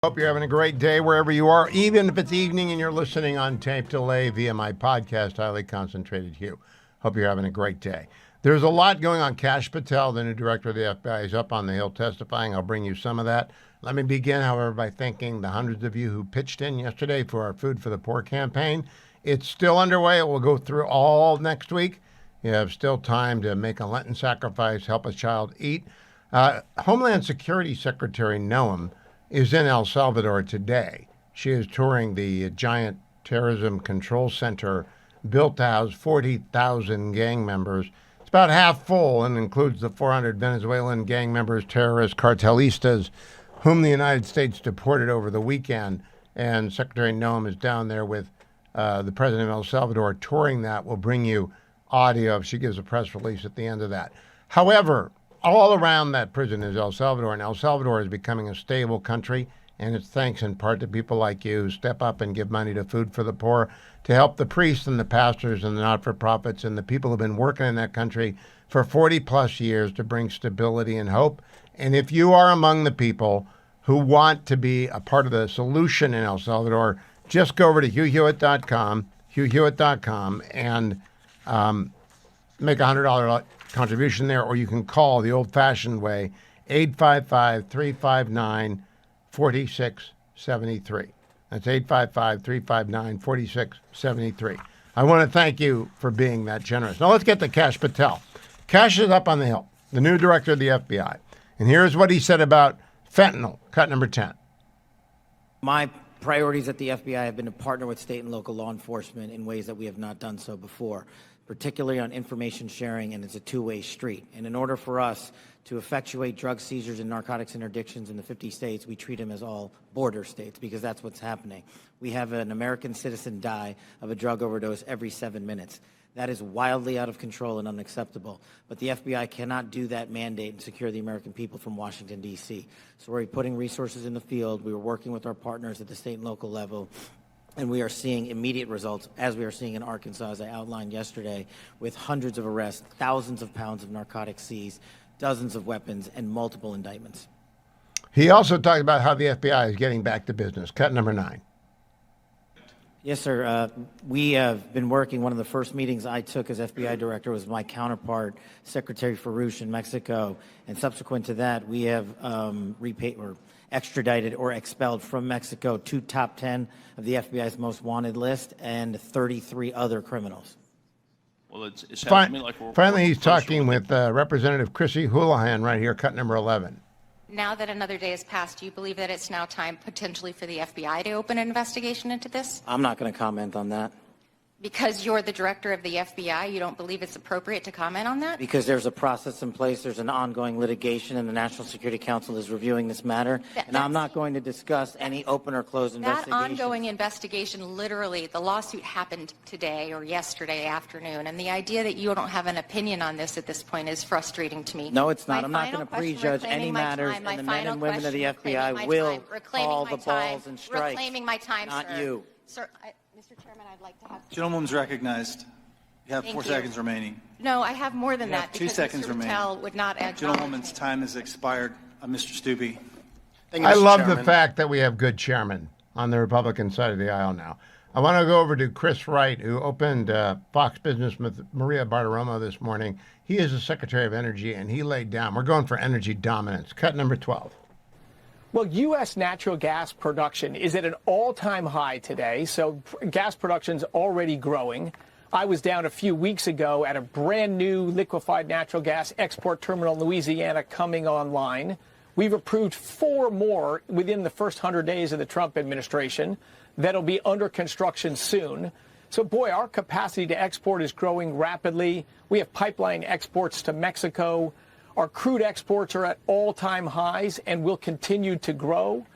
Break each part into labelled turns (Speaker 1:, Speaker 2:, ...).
Speaker 1: Hope you're having a great day wherever you are, even if it's evening and you're listening on tape delay via my podcast, Highly Concentrated Hugh. Hope you're having a great day. There's a lot going on. Kash Patel, the new director of the FBI, is up on the Hill testifying. I'll bring you some of that. Let me begin, however, by thanking the hundreds of you who pitched in yesterday for our Food for the Poor campaign. It's still underway. It will go through all next week. You have still time to make a Lenten sacrifice, help a child eat. Homeland Security Secretary Noam is in El Salvador today. She is touring the giant terrorism control center built to house 40,000 gang members. It's about half full and includes the 400 Venezuelan gang members, terrorists, cartelistas, whom the United States deported over the weekend. And Secretary Noam is down there with the president of El Salvador touring that. We'll bring you audio if she gives a press release at the end of that. However, all around that prison is El Salvador, and El Salvador is becoming a stable country, and it's thanks in part to people like you who step up and give money to Food for the Poor to help the priests and the pastors and the not-for-profits and the people who have been working in that country for 40-plus years to bring stability and hope. And if you are among the people who want to be a part of the solution in El Salvador, just go over to HughHewitt.com, HughHewitt.com, and make a $100 contribution there, or you can call the old-fashioned way, 855-359-4673. That's 855-359-4673. I want to thank you for being that generous. Now let's get to Kash Patel. Kash is up on the Hill, the new director of the FBI. And here's what he said about fentanyl, cut number 10.
Speaker 2: My priorities at the FBI have been to partner with state and local law enforcement in ways that we have not done so before, particularly on information sharing, and it's a two-way street. And in order for us to effectuate drug seizures and narcotics interdictions in the 50 states, we treat them as all border states because that's what's happening. We have an American citizen die of a drug overdose every 7 minutes. That is wildly out of control and unacceptable. But the FBI cannot do that mandate and secure the American people from Washington, D.C. So we're putting resources in the field. We were working with our partners at the state and local level. And we are seeing immediate results, as we are seeing in Arkansas, as I outlined yesterday, with hundreds of arrests, thousands of pounds of narcotics seized, dozens of weapons, and multiple indictments.
Speaker 1: He also talked about how the FBI is getting back to business. Cut number 9.
Speaker 2: Yes, sir. We have been working. One of the first meetings I took as FBI director was my counterpart, Secretary Farouche in Mexico. And subsequent to that, we have repaid or extradited or expelled from Mexico 2 top 10 of the FBI's most wanted list and 33 other criminals.
Speaker 3: Well, it sounds to me like
Speaker 1: finally, he's talking with Representative Chrissy Houlihan right here, cut number 11.
Speaker 4: Now that another day has passed, do you believe that it's now time potentially for the FBI to open an investigation into this?
Speaker 2: I'm not going to comment on that.
Speaker 4: Because you're the director of the FBI, you don't believe it's appropriate to comment on that?
Speaker 2: Because there's a process in place, there's an ongoing litigation, and the National Security Council is reviewing this matter. And I'm not going to discuss any open or closed investigation.
Speaker 4: That ongoing investigation, literally, the lawsuit happened today or yesterday afternoon, and the idea that you don't have an opinion on this at this point is frustrating to me.
Speaker 2: No, it's not. I'm not going to prejudge any matters, and the men and women of the FBI will call the balls and strikes.
Speaker 4: Reclaiming my time,
Speaker 2: not
Speaker 4: sir.
Speaker 2: you.
Speaker 4: Sir, Mr. Chairman, I'd like to have...
Speaker 5: Gentlewoman's recognized. You have
Speaker 4: Thank
Speaker 5: 4
Speaker 4: you.
Speaker 5: seconds remaining.
Speaker 4: No, I have more than
Speaker 5: You have
Speaker 4: that
Speaker 5: 2
Speaker 4: because
Speaker 5: seconds
Speaker 4: Mr.
Speaker 5: remaining.
Speaker 4: Patel would not acknowledge
Speaker 5: Gentlewoman's
Speaker 4: me.
Speaker 5: time has expired. Mr. Stubbe.
Speaker 6: Thank you,
Speaker 1: I
Speaker 6: Mr.
Speaker 1: love
Speaker 6: Chairman.
Speaker 1: the fact that we have good chairmen on the Republican side of the aisle now. I want to go over to Chris Wright, who opened Fox Business with Maria Bartiromo this morning. He is the Secretary of Energy, and he laid down, we're going for energy dominance. Cut number 12.
Speaker 7: Well, U.S. natural gas production is at an all-time high today, so gas production's already growing. I was down a few weeks ago at a brand-new liquefied natural gas export terminal in Louisiana coming online. We've approved 4 more within the first 100 days of the Trump administration that'll be under construction soon. So, boy, our capacity to export is growing rapidly. We have pipeline exports to Mexico. Our crude exports are at all-time highs and will continue to grow.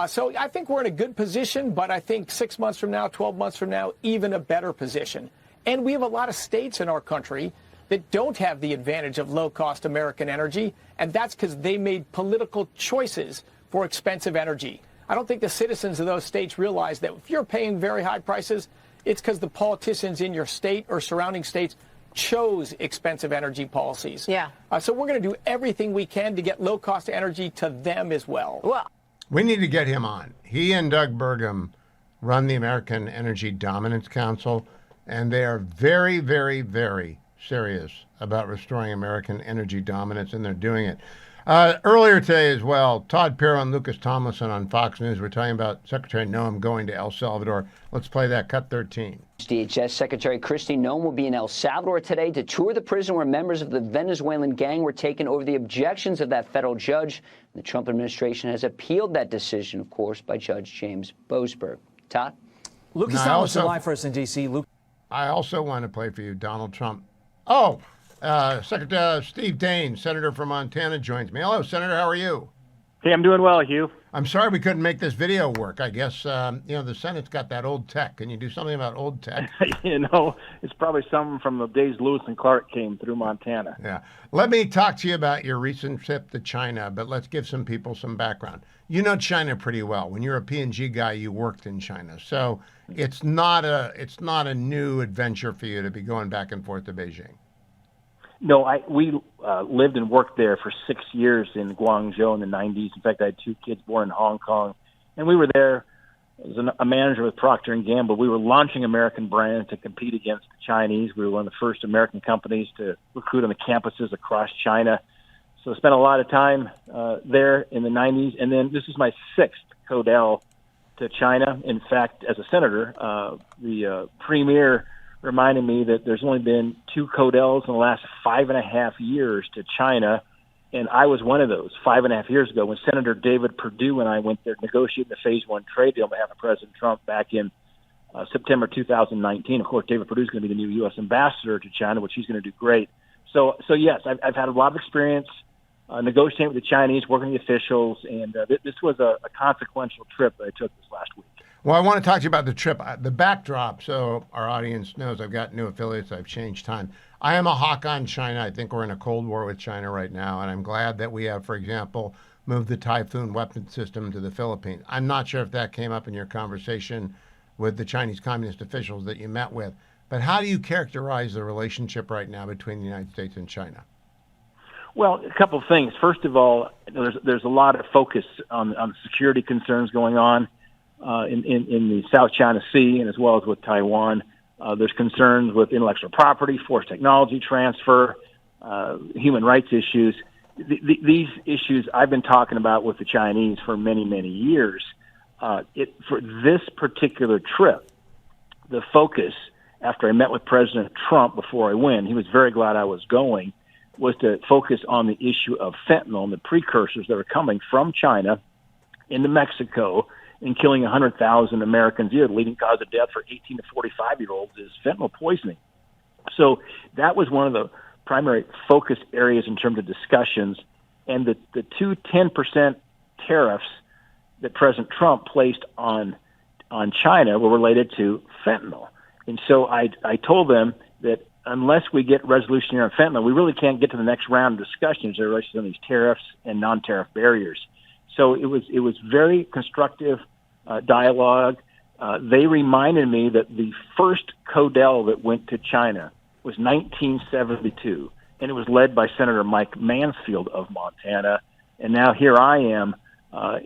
Speaker 7: So I think we're in a good position, but I think 6 months from now, 12 months from now, even a better position. And we have a lot of states in our country that don't have the advantage of low-cost American energy, and that's because they made political choices for expensive energy. I don't think the citizens of those states realize that if you're paying very high prices, it's because the politicians in your state or surrounding states chose expensive energy policies.
Speaker 8: Yeah.
Speaker 7: So we're going to do everything we can to get low-cost energy to them as well.
Speaker 8: Well,
Speaker 1: We need to get him on. He and Doug Burgum run the American Energy Dominance Council, and they are very, very, very serious about restoring American energy dominance, and they're doing it. Earlier today as well, Todd Perro and Lucas Tomlinson on Fox News were talking about Secretary Noem going to El Salvador. Let's play that, cut 13.
Speaker 6: DHS Secretary Kristi Noem will be in El Salvador today to tour the prison where members of the Venezuelan gang were taken over the objections of that federal judge. The Trump administration has appealed that decision, of course, by Judge James Boasberg. Todd?
Speaker 8: Lucas Tomlinson live for us in D.C.
Speaker 1: I also want to play for you Donald Trump. Oh, Secretary Steve Daines, Senator from Montana, joins me. Hello, Senator. How are you?
Speaker 9: Hey, I'm doing well, Hugh.
Speaker 1: I'm sorry we couldn't make this video work. I guess, the Senate's got that old tech. Can you do something about old tech?
Speaker 9: It's probably something from the days Lewis and Clark came through Montana.
Speaker 1: Yeah. Let me talk to you about your recent trip to China, but let's give some people some background. You know China pretty well. When you're a P&G guy, you worked in China. So it's not a new adventure for you to be going back and forth to Beijing.
Speaker 9: No, we lived and worked there for 6 years in Guangzhou in the 90s. In fact, I had 2 kids born in Hong Kong. And we were there as a manager with Procter & Gamble. We were launching American brands to compete against the Chinese. We were one of the first American companies to recruit on the campuses across China. So I spent a lot of time there in the 90s. And then this is my 6th CODEL to China. In fact, as a senator, the premier reminded me that there's only been 2 CODELs in the last 5.5 years to China, and I was one of those 5.5 years ago when Senator David Perdue and I went there negotiating the Phase 1 trade deal on behalf of President Trump back in September 2019. Of course, David Perdue is going to be the new U.S. ambassador to China, which he's going to do great. So yes, I've had a lot of experience negotiating with the Chinese, working with the officials, and this was a consequential trip that I took this last week.
Speaker 1: Well, I want to talk to you about the trip. The backdrop, so our audience knows I've got new affiliates. I've changed time. I am a hawk on China. I think we're in a Cold War with China right now, and I'm glad that we have, for example, moved the Typhoon weapon system to the Philippines. I'm not sure if that came up in your conversation with the Chinese communist officials that you met with, but how do you characterize the relationship right now between the United States and China?
Speaker 9: Well, a couple of things. First of all, there's a lot of focus on security concerns going on in the South China Sea and as well as with Taiwan. There's concerns with intellectual property, forced technology transfer, human rights issues. These issues I've been talking about with the Chinese for many, many years. For this particular trip, the focus, after I met with President Trump before I went, he was very glad I was going, was to focus on the issue of fentanyl and the precursors that are coming from China into Mexico and killing 100,000 Americans a year. The leading cause of death for 18 to 45-year-olds is fentanyl poisoning. So that was one of the primary focus areas in terms of discussions. And the two 10% tariffs that President Trump placed on China were related to fentanyl. And so I told them that unless we get resolution here on fentanyl, we really can't get to the next round of discussions in relation to these tariffs and non-tariff barriers. So it was very constructive dialogue. They reminded me that the first CODEL that went to China was 1972, and it was led by Senator Mike Mansfield of Montana. And now here I am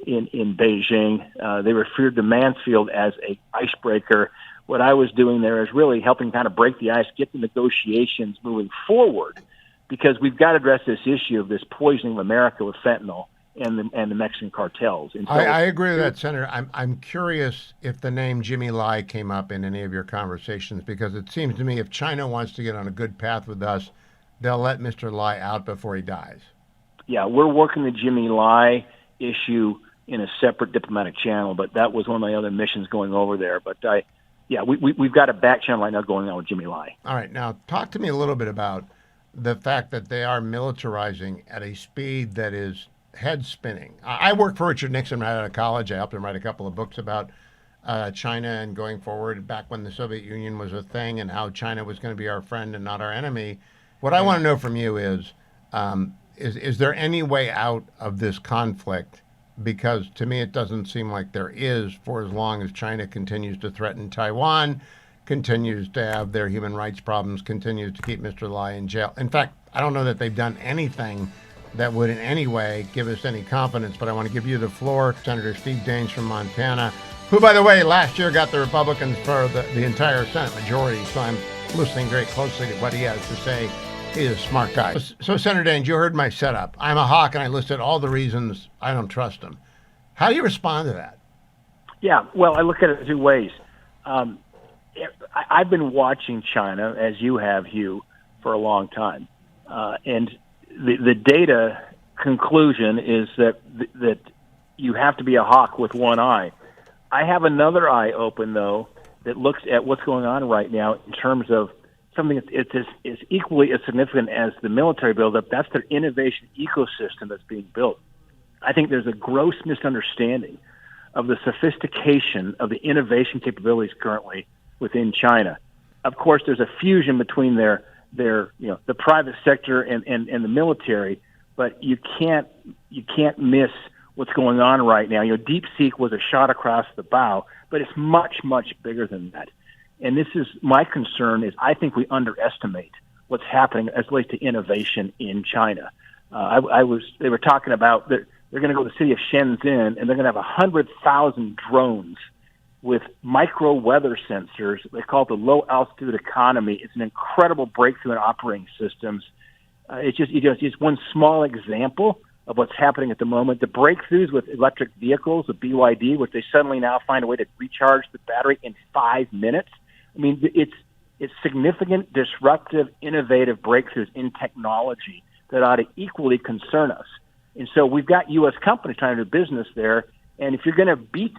Speaker 9: in Beijing. They referred to Mansfield as a icebreaker. What I was doing there is really helping kind of break the ice, get the negotiations moving forward, because we've got to address this issue of this poisoning of America with fentanyl and the Mexican cartels. And so,
Speaker 1: I agree with that, Senator. I'm curious if the name Jimmy Lai came up in any of your conversations, because it seems to me if China wants to get on a good path with us, they'll let Mr. Lai out before he dies. Yeah,
Speaker 9: we're working the Jimmy Lai issue in a separate diplomatic channel, but that was one of my other missions going over there. But we've got a back channel right now going on with Jimmy Lai.
Speaker 1: All right, now talk to me a little bit about the fact that they are militarizing at a speed that is head spinning. I worked for Richard Nixon right out of college. I helped him write a couple of books about China and going forward back when the Soviet Union was a thing and how China was going to be our friend and not our enemy. What I want to know from you is there any way out of this conflict? Because to me, it doesn't seem like there is, for as long as China continues to threaten Taiwan, continues to have their human rights problems, continues to keep Mr. Lai in jail. In fact, I don't know that they've done anything that would in any way give us any confidence. But I want to give you the floor. Senator Steve Daines from Montana, who, by the way, last year got the Republicans for the entire Senate majority. So I'm listening very closely to what he has to say. He's a smart guy. So Senator Daines, you heard my setup. I'm a hawk, and I listed all the reasons I don't trust him. How do you respond to that?
Speaker 9: Yeah, well, I look at it two ways. I've been watching China, as you have, Hugh, for a long time. And the data conclusion is that you have to be a hawk with one eye. I have another eye open, though, that looks at what's going on right now in terms of something that is equally as significant as the military buildup. That's the innovation ecosystem that's being built. I think there's a gross misunderstanding of the sophistication of the innovation capabilities currently within China. Of course, there's a fusion between their the private sector and the military, but you can't miss what's going on right now. DeepSeek was a shot across the bow, but it's much, much bigger than that. And this is my concern is I think we underestimate what's happening as relates to innovation in China. They were talking about that they're going to go to the city of Shenzhen and they're going to have 100,000 drones with micro weather sensors. They call it the low altitude economy. It's an incredible breakthrough in operating systems. It's just one small example of what's happening at the moment. The breakthroughs with electric vehicles, with BYD, which they suddenly now find a way to recharge the battery in 5 minutes. I mean, it's significant, disruptive, innovative breakthroughs in technology that ought to equally concern us. And so we've got U.S. companies trying to do business there. And if you're going to be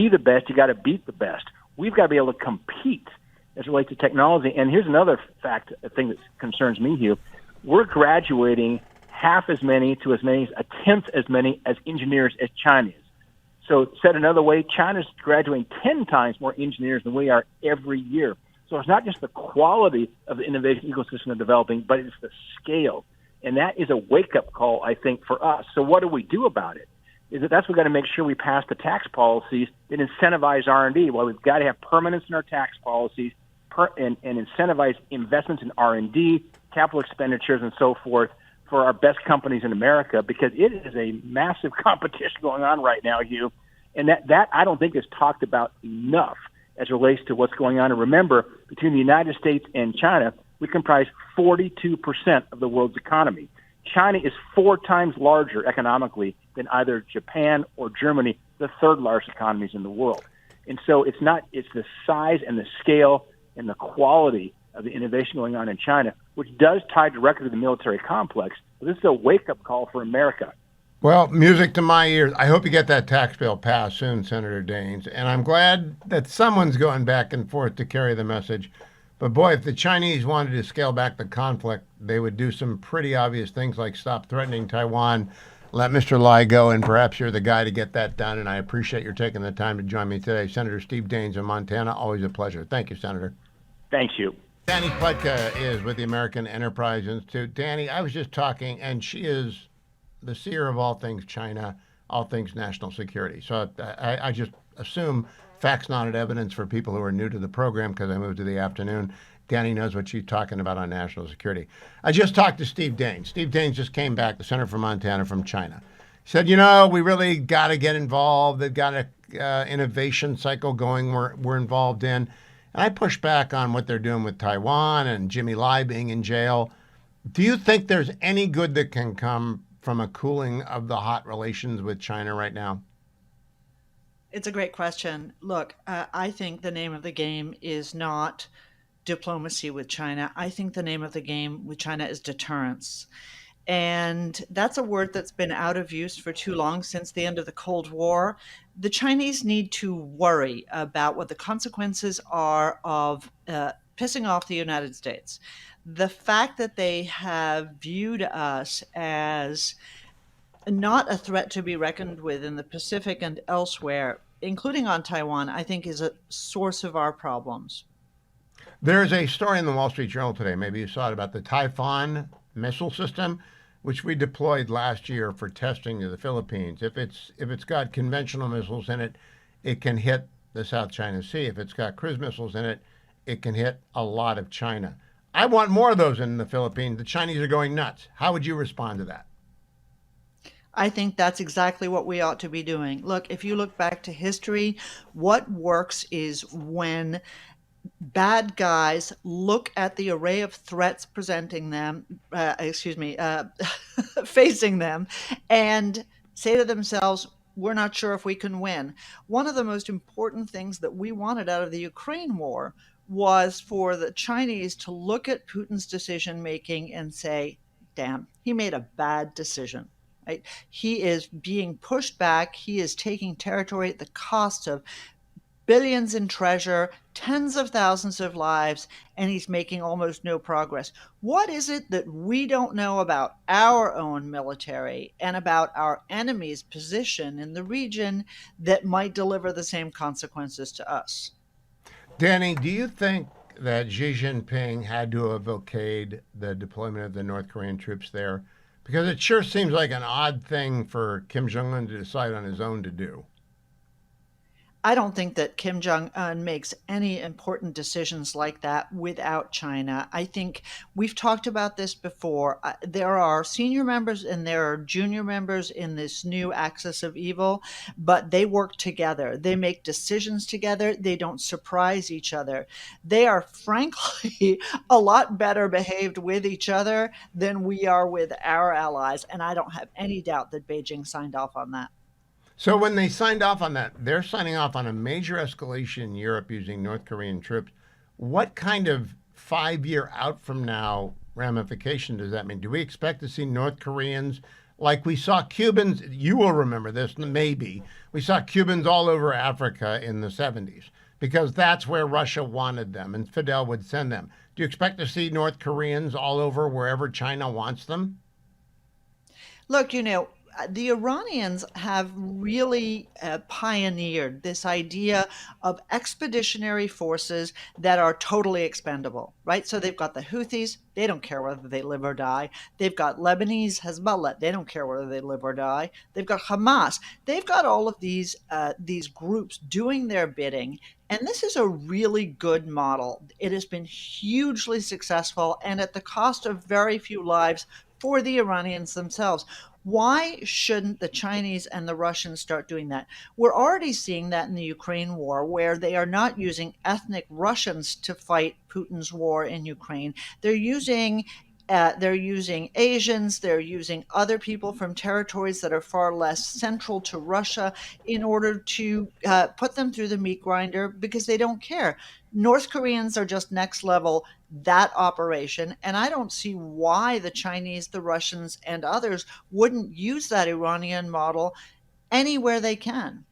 Speaker 9: the best, you got to beat the best. We've got to be able to compete as it relates to technology. And here's another thing that concerns me, Hugh. We're graduating half as many to as many, a tenth as many as engineers as China is. So said another way, China's graduating 10 times more engineers than we are every year. So it's not just the quality of the innovation ecosystem they're developing, but it's the scale. And that is a wake-up call, I think, for us. So what do we do about it? That's we've got to make sure we pass the tax policies that incentivize R&D. Well, we've got to have permanence in our tax policies and incentivize investments in R&D, capital expenditures, and so forth for our best companies in America, because it is a massive competition going on right now, Hugh. And that I don't think is talked about enough as it relates to what's going on. And remember, between the United States and China, we comprise 42% of the world's economy. China is 4 times larger economically than either Japan or Germany, the third largest economies in the world. And so it's the size and the scale and the quality of the innovation going on in China, which does tie directly to the military complex. But this is a wake-up call for America.
Speaker 1: Well, music to my ears. I hope you get that tax bill passed soon, Senator Daines. And I'm glad that someone's going back and forth to carry the message. But boy, if the Chinese wanted to scale back the conflict, they would do some pretty obvious things like stop threatening Taiwan, let Mr. Lai go, and perhaps you're the guy to get that done. And I appreciate your taking the time to join me today. Senator Steve Daines of Montana, always a pleasure. Thank you, Senator.
Speaker 9: Thank you.
Speaker 1: Danny Pletka is with the American Enterprise Institute. Danny, I was just talking, and she is the seer of all things China, all things national security. So I just assume facts, not evidence for people who are new to the program because I moved to the afternoon. Danny knows what she's talking about on national security. I just talked to Steve Daines. Steve Daines just came back, the Senator from Montana, from China. He said, we really got to get involved. They've got an innovation cycle going we're involved in. And I push back on what they're doing with Taiwan and Jimmy Lai being in jail. Do you think there's any good that can come from a cooling of the hot relations with China right now?
Speaker 10: It's a great question. Look, I think the name of the game is not diplomacy with China. I think the name of the game with China is deterrence. And that's a word that's been out of use for too long, since the end of the Cold War. The Chinese need to worry about what the consequences are of pissing off the United States. The fact that they have viewed us as not a threat to be reckoned with in the Pacific and elsewhere, including on Taiwan, I think is a source of our problems.
Speaker 1: There's a story in the Wall Street Journal today, maybe you saw it, about the Typhoon missile system, which we deployed last year for testing to the Philippines. If it's got conventional missiles in it, it can hit the South China Sea. If it's got cruise missiles in it, it can hit a lot of China. I want more of those in the Philippines. The Chinese are going nuts. How would you respond to that?
Speaker 10: I think that's exactly what we ought to be doing. Look, if you look back to history, what works is when bad guys look at the array of threats presenting them, facing them, and say to themselves, we're not sure if we can win. One of the most important things that we wanted out of the Ukraine war was for the Chinese to look at Putin's decision making and say, damn, he made a bad decision. Right? He is being pushed back. He is taking territory at the cost of billions in treasure, tens of thousands of lives, and he's making almost no progress. What is it that we don't know about our own military and about our enemy's position in the region that might deliver the same consequences to us?
Speaker 1: Danny, do you think that Xi Jinping had to have okayed the deployment of the North Korean troops there? Because it sure seems like an odd thing for Kim Jong-un to decide on his own to do.
Speaker 10: I don't think that Kim Jong-un makes any important decisions like that without China. I think we've talked about this before. There are senior members and there are junior members in this new axis of evil, but they work together. They make decisions together. They don't surprise each other. They are, frankly, a lot better behaved with each other than we are with our allies. And I don't have any doubt that Beijing signed off on that.
Speaker 1: So when they signed off on that, they're signing off on a major escalation in Europe using North Korean troops. What kind of 5-year out from now ramification does that mean? Do we expect to see North Koreans like we saw Cubans? You will remember this, maybe. We saw Cubans all over Africa in the 70s because that's where Russia wanted them and Fidel would send them. Do you expect to see North Koreans all over wherever China wants them?
Speaker 10: Look, the Iranians have really pioneered this idea of expeditionary forces that are totally expendable, right? So they've got the Houthis, they don't care whether they live or die. They've got Lebanese Hezbollah, they don't care whether they live or die. They've got Hamas. They've got all of these groups doing their bidding. And this is a really good model. It has been hugely successful and at the cost of very few lives for the Iranians themselves. Why shouldn't the Chinese and the Russians start doing that? We're already seeing that in the Ukraine war, where they are not using ethnic Russians to fight Putin's war in Ukraine. They're using Asians, they're using other people from territories that are far less central to Russia in order to put them through the meat grinder because they don't care. North Koreans are just next level that operation, and I don't see why the Chinese, the Russians, and others wouldn't use that Iranian model anywhere they can.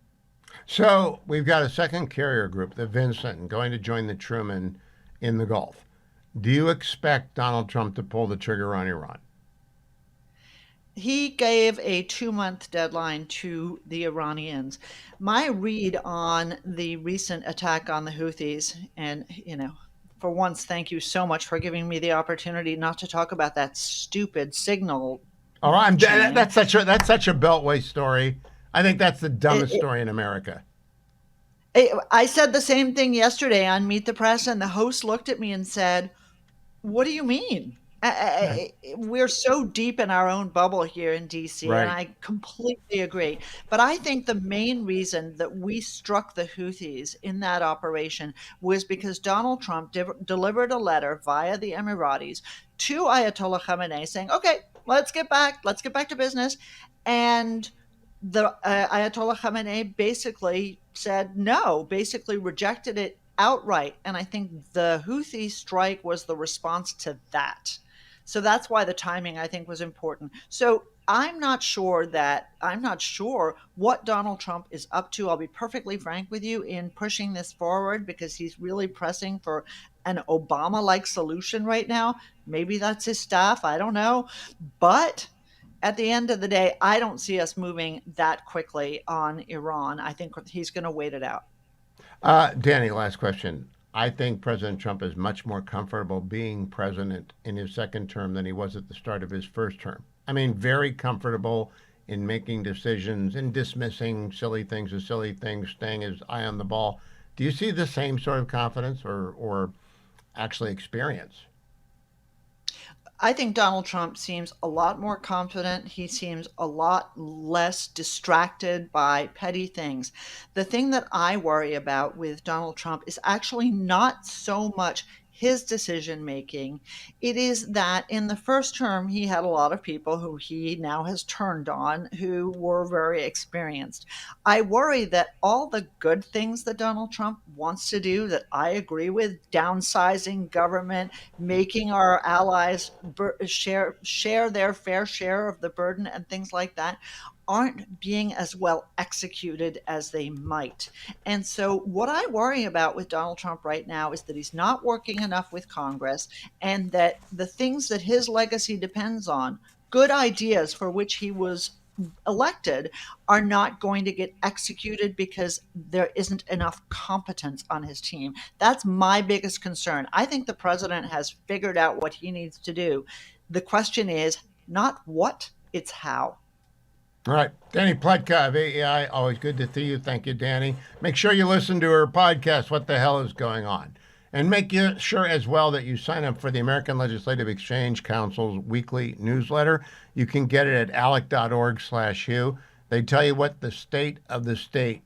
Speaker 1: So we've got a second carrier group, the Vincent, going to join the Truman in the Gulf. Do you expect Donald Trump to pull the trigger on Iran?
Speaker 10: He gave a 2-month deadline to the Iranians. My read on the recent attack on the Houthis, and, for once, thank you so much for giving me the opportunity not to talk about that stupid signal.
Speaker 1: All right, that's such a Beltway story. I think that's the dumbest story in America.
Speaker 10: I said the same thing yesterday on Meet the Press, and the host looked at me and said, "What do you mean?" We're so deep in our own bubble here in D.C.,
Speaker 1: right.
Speaker 10: And I completely agree. But I think the main reason that we struck the Houthis in that operation was because Donald Trump delivered a letter via the Emiratis to Ayatollah Khamenei saying, "Okay, let's get back to business," and the Ayatollah Khamenei basically said no, basically rejected it outright. And I think the Houthi strike was the response to that. So that's why the timing, I think, was important. So I'm not sure what Donald Trump is up to. I'll be perfectly frank with you in pushing this forward because he's really pressing for an Obama-like solution right now. Maybe that's his staff. I don't know. But at the end of the day, I don't see us moving that quickly on Iran. I think he's going to wait it out.
Speaker 1: Danny, last question. I think President Trump is much more comfortable being president in his second term than he was at the start of his first term. I mean, very comfortable in making decisions and dismissing silly things as silly things, staying his eye on the ball. Do you see the same sort of confidence or actually experience?
Speaker 10: I think Donald Trump seems a lot more confident. He seems a lot less distracted by petty things. The thing that I worry about with Donald Trump is actually not so much his decision making. It is that in the first term, he had a lot of people who he now has turned on who were very experienced. I worry that all the good things that Donald Trump wants to do that I agree with, downsizing government, making our allies share their fair share of the burden and things like that, aren't being as well executed as they might. And so what I worry about with Donald Trump right now is that he's not working enough with Congress, and that the things that his legacy depends on, good ideas for which he was elected, are not going to get executed because there isn't enough competence on his team. That's my biggest concern. I think the president has figured out what he needs to do. The question is not what, it's how.
Speaker 1: All right. Danny Pletka of AEI, always good to see you. Thank you, Danny. Make sure you listen to her podcast, What the Hell is Going On? And make sure as well that you sign up for the American Legislative Exchange Council's weekly newsletter. You can get it at alec.org/Hugh. They tell you what the state of the state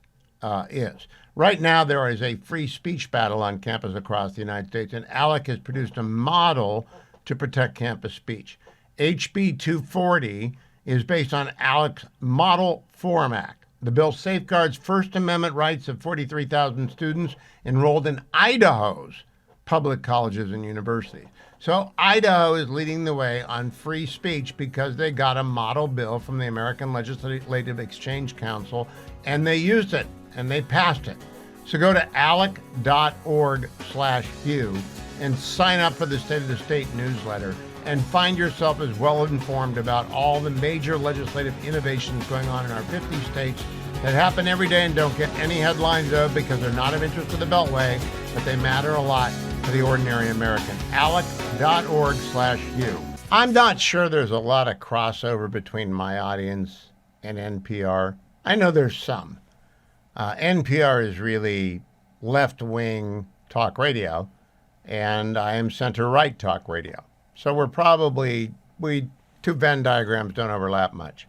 Speaker 1: is. Right now, there is a free speech battle on campus across the United States, and ALEC has produced a model to protect campus speech. HB 240 is based on ALEC's Model Forum Act. The bill safeguards First Amendment rights of 43,000 students enrolled in Idaho's public colleges and universities. So Idaho is leading the way on free speech because they got a model bill from the American Legislative Exchange Council, and they used it, and they passed it. So go to alec.org/Hugh and sign up for the State of the State newsletter, and find yourself as well informed about all the major legislative innovations going on in our 50 states that happen every day and don't get any headlines of because they're not of interest to the Beltway, but they matter a lot to the ordinary American. alec.org/Hugh. I'm not sure there's a lot of crossover between my audience and NPR. I know there's some. NPR is really left-wing talk radio, and I am center-right talk radio. So two Venn diagrams don't overlap much.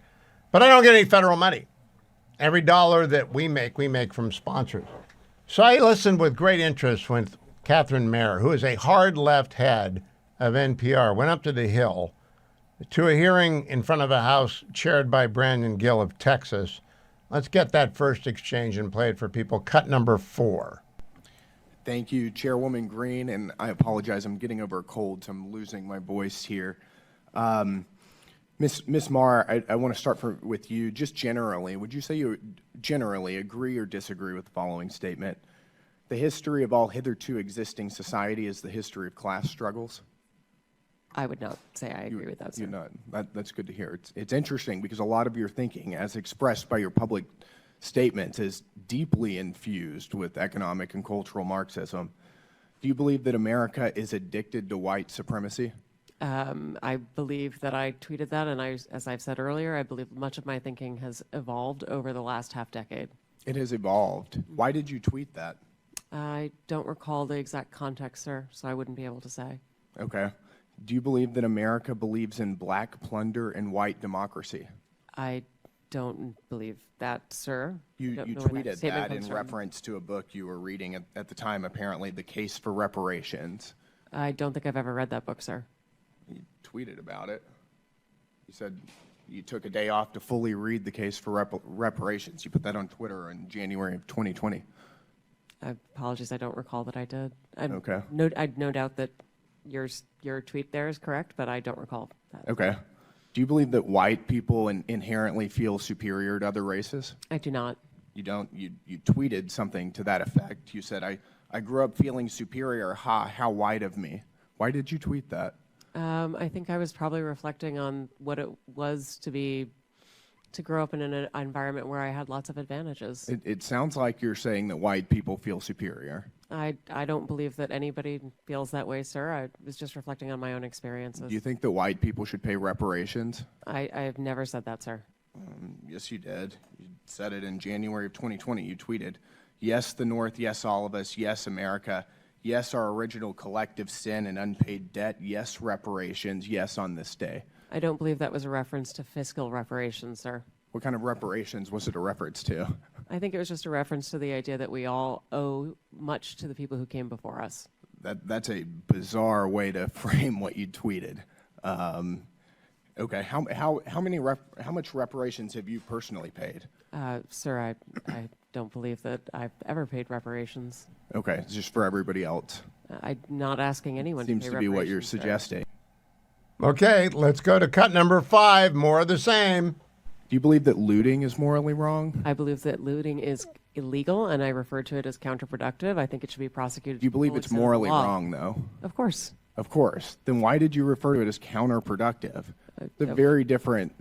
Speaker 1: But I don't get any federal money. Every dollar that we make from sponsors. So I listened with great interest when Catherine Mayer, who is a hard left head of NPR, went up to the Hill to a hearing in front of a house chaired by Brandon Gill of Texas. Let's get that first exchange and play it for people. Cut number 4.
Speaker 11: Thank you, Chairwoman Green, and I apologize. I'm getting over a cold, so I'm losing my voice here. Ms. Maher, I want to start with you. Just generally, would you say you generally agree or disagree with the following statement? The history of all hitherto existing society is the history of class struggles?
Speaker 12: I would not say I agree with that, sir.
Speaker 11: You're not. That's good to hear. It's interesting because a lot of your thinking, as expressed by your public statements, is deeply infused with economic and cultural Marxism. Do you believe that America is addicted to white supremacy?
Speaker 12: I believe that I tweeted that, and as I've said earlier, I believe much of my thinking has evolved over the last half decade.
Speaker 11: It has evolved. Why did you tweet that?
Speaker 12: I don't recall the exact context, sir, so I wouldn't be able to say.
Speaker 11: Okay. Do you believe that America believes in black plunder and white democracy?
Speaker 12: I don't believe that, sir.
Speaker 11: You tweeted that in reference to a book you were reading at the time, apparently, The Case for Reparations.
Speaker 12: I don't think I've ever read that book, sir.
Speaker 11: You tweeted about it. You said you took a day off to fully read The Case for Reparations. You put that on Twitter in January of 2020.
Speaker 12: Apologies, I don't recall that I did.
Speaker 11: Okay.
Speaker 12: I'd no doubt that your tweet there is correct, but I don't recall that.
Speaker 11: Okay. Do you believe that white people inherently feel superior to other races?
Speaker 12: I do not.
Speaker 11: You don't? You tweeted something to that effect. You said, I grew up feeling superior. How white of me. Why did you tweet that?
Speaker 12: I think I was probably reflecting on what it was to grow up in an environment where I had lots of advantages.
Speaker 11: It sounds like you're saying that white people feel superior.
Speaker 12: I don't believe that anybody feels that way, sir. I was just reflecting on my own experiences.
Speaker 11: Do you think that white people should pay reparations?
Speaker 12: I have never said that, sir.
Speaker 11: Yes, you did. You said it in January of 2020. You tweeted, yes, the North, yes, all of us, yes, America, Yes, our original collective sin and unpaid debt. Yes, reparations. Yes, on this day.
Speaker 12: I don't believe that was a reference to fiscal reparations, sir.
Speaker 11: What kind of reparations was it a reference to?
Speaker 12: I think it was just a reference to the idea that we all owe much to the people who came before us.
Speaker 11: That's a bizarre way to frame what you tweeted. Okay, how much reparations have you personally paid?
Speaker 12: Sir, I don't believe that I've ever paid reparations.
Speaker 11: Okay, it's just for everybody else.
Speaker 12: I'm not asking anyone
Speaker 11: Seems
Speaker 12: to pay
Speaker 11: to be what you're
Speaker 12: reparations, sir.
Speaker 11: suggesting.
Speaker 1: Okay, let's go to cut number 5. More of the same.
Speaker 11: Do you believe that looting is morally wrong?
Speaker 12: I believe that looting is illegal, and I refer to it as
Speaker 11: Do
Speaker 12: counterproductive. I think it should be prosecuted.
Speaker 11: you believe it's morally wrong, though?
Speaker 12: Of course.
Speaker 11: Of course. Then why did you refer to it as counterproductive? It's a very different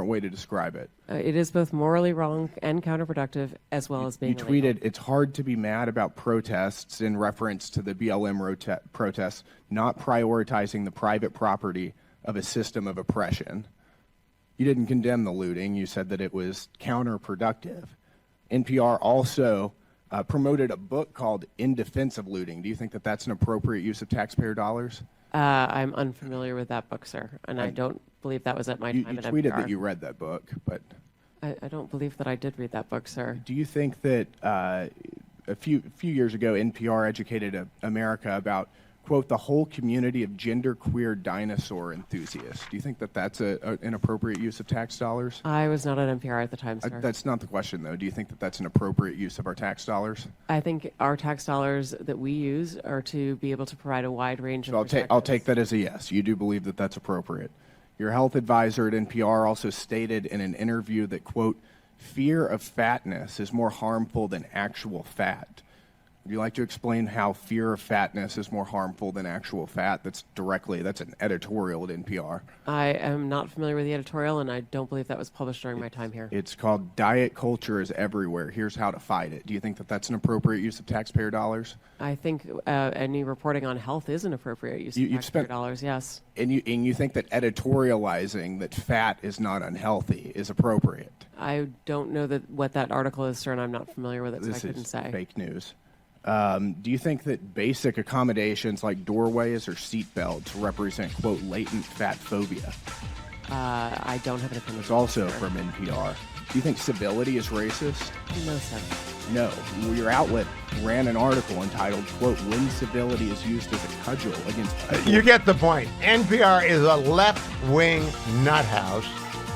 Speaker 11: way to describe it.
Speaker 12: It is both morally wrong and counterproductive, as well as being
Speaker 11: You
Speaker 12: illegal.
Speaker 11: tweeted, it's hard to be mad about protests in reference to the BLM protests, not prioritizing the private property of a system of oppression. You didn't condemn the looting. You said that it was counterproductive. NPR also promoted a book called In Defense of Looting. Do you think that that's an appropriate use of taxpayer dollars?
Speaker 12: I'm unfamiliar with that book, sir, and I don't believe that was at my
Speaker 11: You
Speaker 12: time at
Speaker 11: tweeted
Speaker 12: NPR.
Speaker 11: that you read that book, but
Speaker 12: I don't believe that I did read that book, sir.
Speaker 11: do you think that a few years ago NPR educated America about, quote, the whole community of genderqueer dinosaur enthusiasts? Do you think that that's an appropriate use of tax dollars?
Speaker 12: I was not at NPR at the time, sir.
Speaker 11: That's not the question, though. Do you think that that's an appropriate use of our tax dollars?
Speaker 12: I think our tax dollars that we use are to be able to provide a wide range of
Speaker 11: So I'll
Speaker 12: perspectives.
Speaker 11: take that as a yes. You do believe that that's appropriate. Your health advisor at NPR also stated in an interview that, quote, fear of fatness is more harmful than actual fat. Would you like to explain how fear of fatness is more harmful than actual fat? That's an editorial at NPR.
Speaker 12: I am not familiar with the editorial, and I don't believe that was published during my time here.
Speaker 11: It's called Diet Culture is Everywhere. Here's how to fight it. Do you think that that's an appropriate use of taxpayer dollars?
Speaker 12: I think any reporting on health is an appropriate use of
Speaker 11: You've
Speaker 12: taxpayer
Speaker 11: spent-
Speaker 12: dollars, yes.
Speaker 11: And you think that editorializing that fat is not unhealthy is appropriate?
Speaker 12: I don't know what that article is, sir, and I'm not familiar with it, so I
Speaker 11: This
Speaker 12: couldn't
Speaker 11: is
Speaker 12: say.
Speaker 11: fake news. Do you think that basic accommodations like doorways or seat belts represent, quote, latent fat phobia?
Speaker 12: I don't have an opinion.
Speaker 11: It's also from NPR. Do you think civility is racist?
Speaker 12: No, sir.
Speaker 11: No. Well, your outlet ran an article entitled, quote, when civility is used as a cudgel against people.
Speaker 1: You get the point. NPR is a left-wing nuthouse.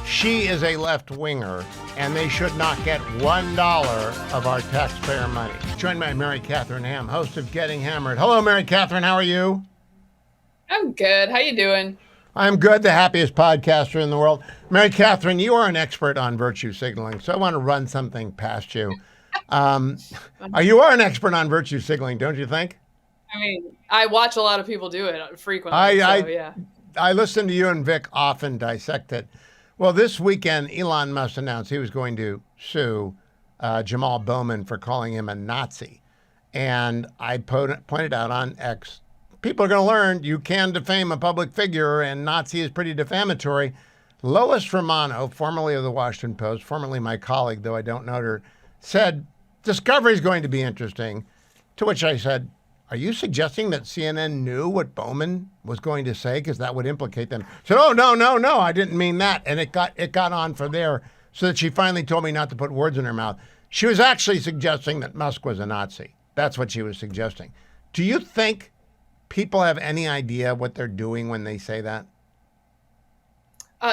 Speaker 1: She is a left-winger, and they should not get $1 of our taxpayer money. Joined by Mary Catherine Ham, host of Getting Hammered. Hello, Mary Catherine. How are you?
Speaker 13: I'm good. How you doing?
Speaker 1: I'm good, the happiest podcaster in the world. Mary Catherine, you are an expert on virtue signaling, so I want to run something past you. You are an expert on virtue signaling, don't you think?
Speaker 13: I mean, I watch a lot of people do it frequently, yeah.
Speaker 1: I listen to you and Vic often dissect it. Well, this weekend, Elon Musk announced he was going to sue Jamal Bowman for calling him a Nazi. And I pointed out on X, people are going to learn you can defame a public figure, and Nazi is pretty defamatory. Lois Romano, formerly of the Washington Post, formerly my colleague, though I don't know her, said, Discovery is going to be interesting. To which I said, are you suggesting that CNN knew what Bowman was going to say? Because that would implicate them. She said, oh, no, I didn't mean that. And it got on from there, so that she finally told me not to put words in her mouth. She was actually suggesting that Musk was a Nazi. That's what she was suggesting. Do you think people have any idea what they're doing when they say that?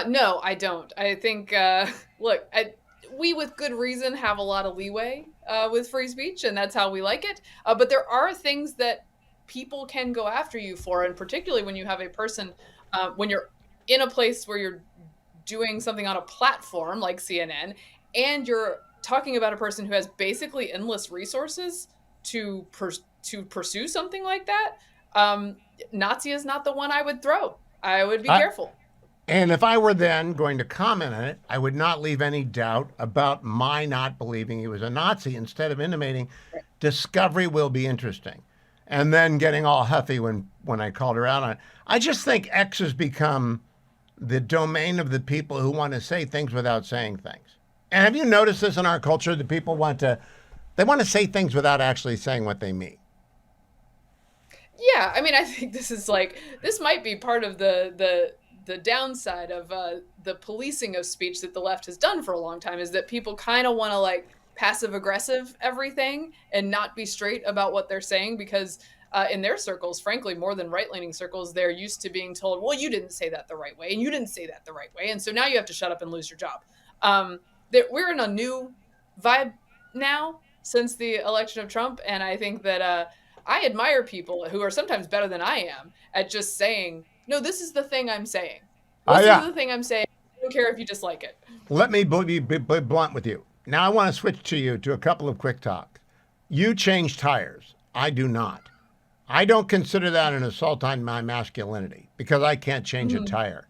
Speaker 13: No, I don't. I think, look, we with good reason have a lot of leeway with free speech, and that's how we like it. But there are things that people can go after you for, and particularly when you have a person, when you're in a place where you're doing something on a platform like CNN, and you're talking about a person who has basically endless resources to pursue something like that. Nazi is not the one I would throw. I would be careful.
Speaker 1: And if I were then going to comment on it, I would not leave any doubt about my not believing he was a Nazi, instead of intimating Discovery will be interesting. And then getting all huffy when I called her out on it. I just think X has become the domain of the people who want to say things without saying things. And have you noticed this in our culture? That people want to say things without actually saying what they mean.
Speaker 13: Yeah, I mean, I think this might be part of the downside of the policing of speech that the left has done for a long time, is that people kind of want to like passive aggressive everything and not be straight about what they're saying, because in their circles, frankly, more than right-leaning circles, they're used to being told, well, you didn't say that the right way, and you didn't say that the right way, and so now you have to shut up and lose your job. That we're in a new vibe now since the election of Trump, and I think that I admire people who are sometimes better than I am at just saying, no, this is the thing I'm saying. This is the thing I'm saying. I don't care if you dislike it.
Speaker 1: Let me be blunt with you. Now I want to switch to you to a couple of quick talks. You change tires. I do not. I don't consider that an assault on my masculinity because I can't change a tire.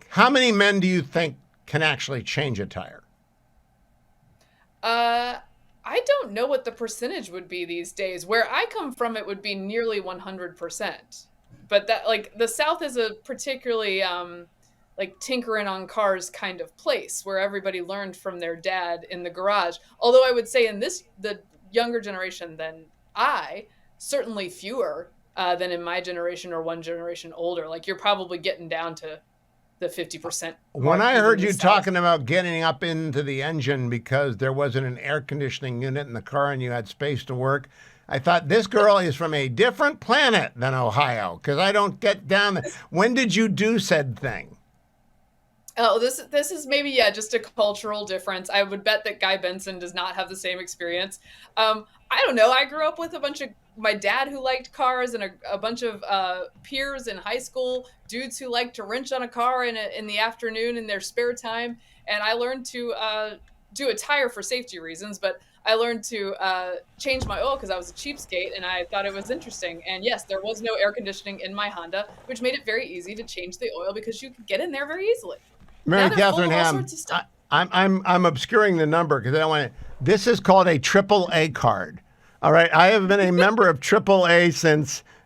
Speaker 1: How many men do you think can actually change a tire?
Speaker 13: I don't know what the percentage would be these days. Where I come from, it would be nearly 100%. But that, like, the South is a particularly like tinkering on cars kind of place where everybody learned from their dad in the garage. Although I would say the younger generation than I, certainly fewer than in my generation or one generation older. Like, you're probably getting down to the 50%.
Speaker 1: When I heard you talking about getting up into the engine because there wasn't an air conditioning unit in the car and you had space to work, I thought this girl is from a different planet than Ohio because I don't get down there. When did you do said thing?
Speaker 13: Oh, this is maybe, yeah, just a cultural difference. I would bet that Guy Benson does not have the same experience. I don't know. I grew up with a bunch of my dad who liked cars and a bunch of peers in high school, dudes who liked to wrench on a car in the afternoon in their spare time. And I learned to do a tire for safety reasons, but I learned to change my oil because I was a cheapskate and I thought it was interesting. And yes, there was no air conditioning in my Honda, which made it very easy to change the oil because you could get in there very easily.
Speaker 1: Mary Catherine Ham, I'm obscuring the number because I don't want to. This is called a AAA card. All right. I have been a member of AAA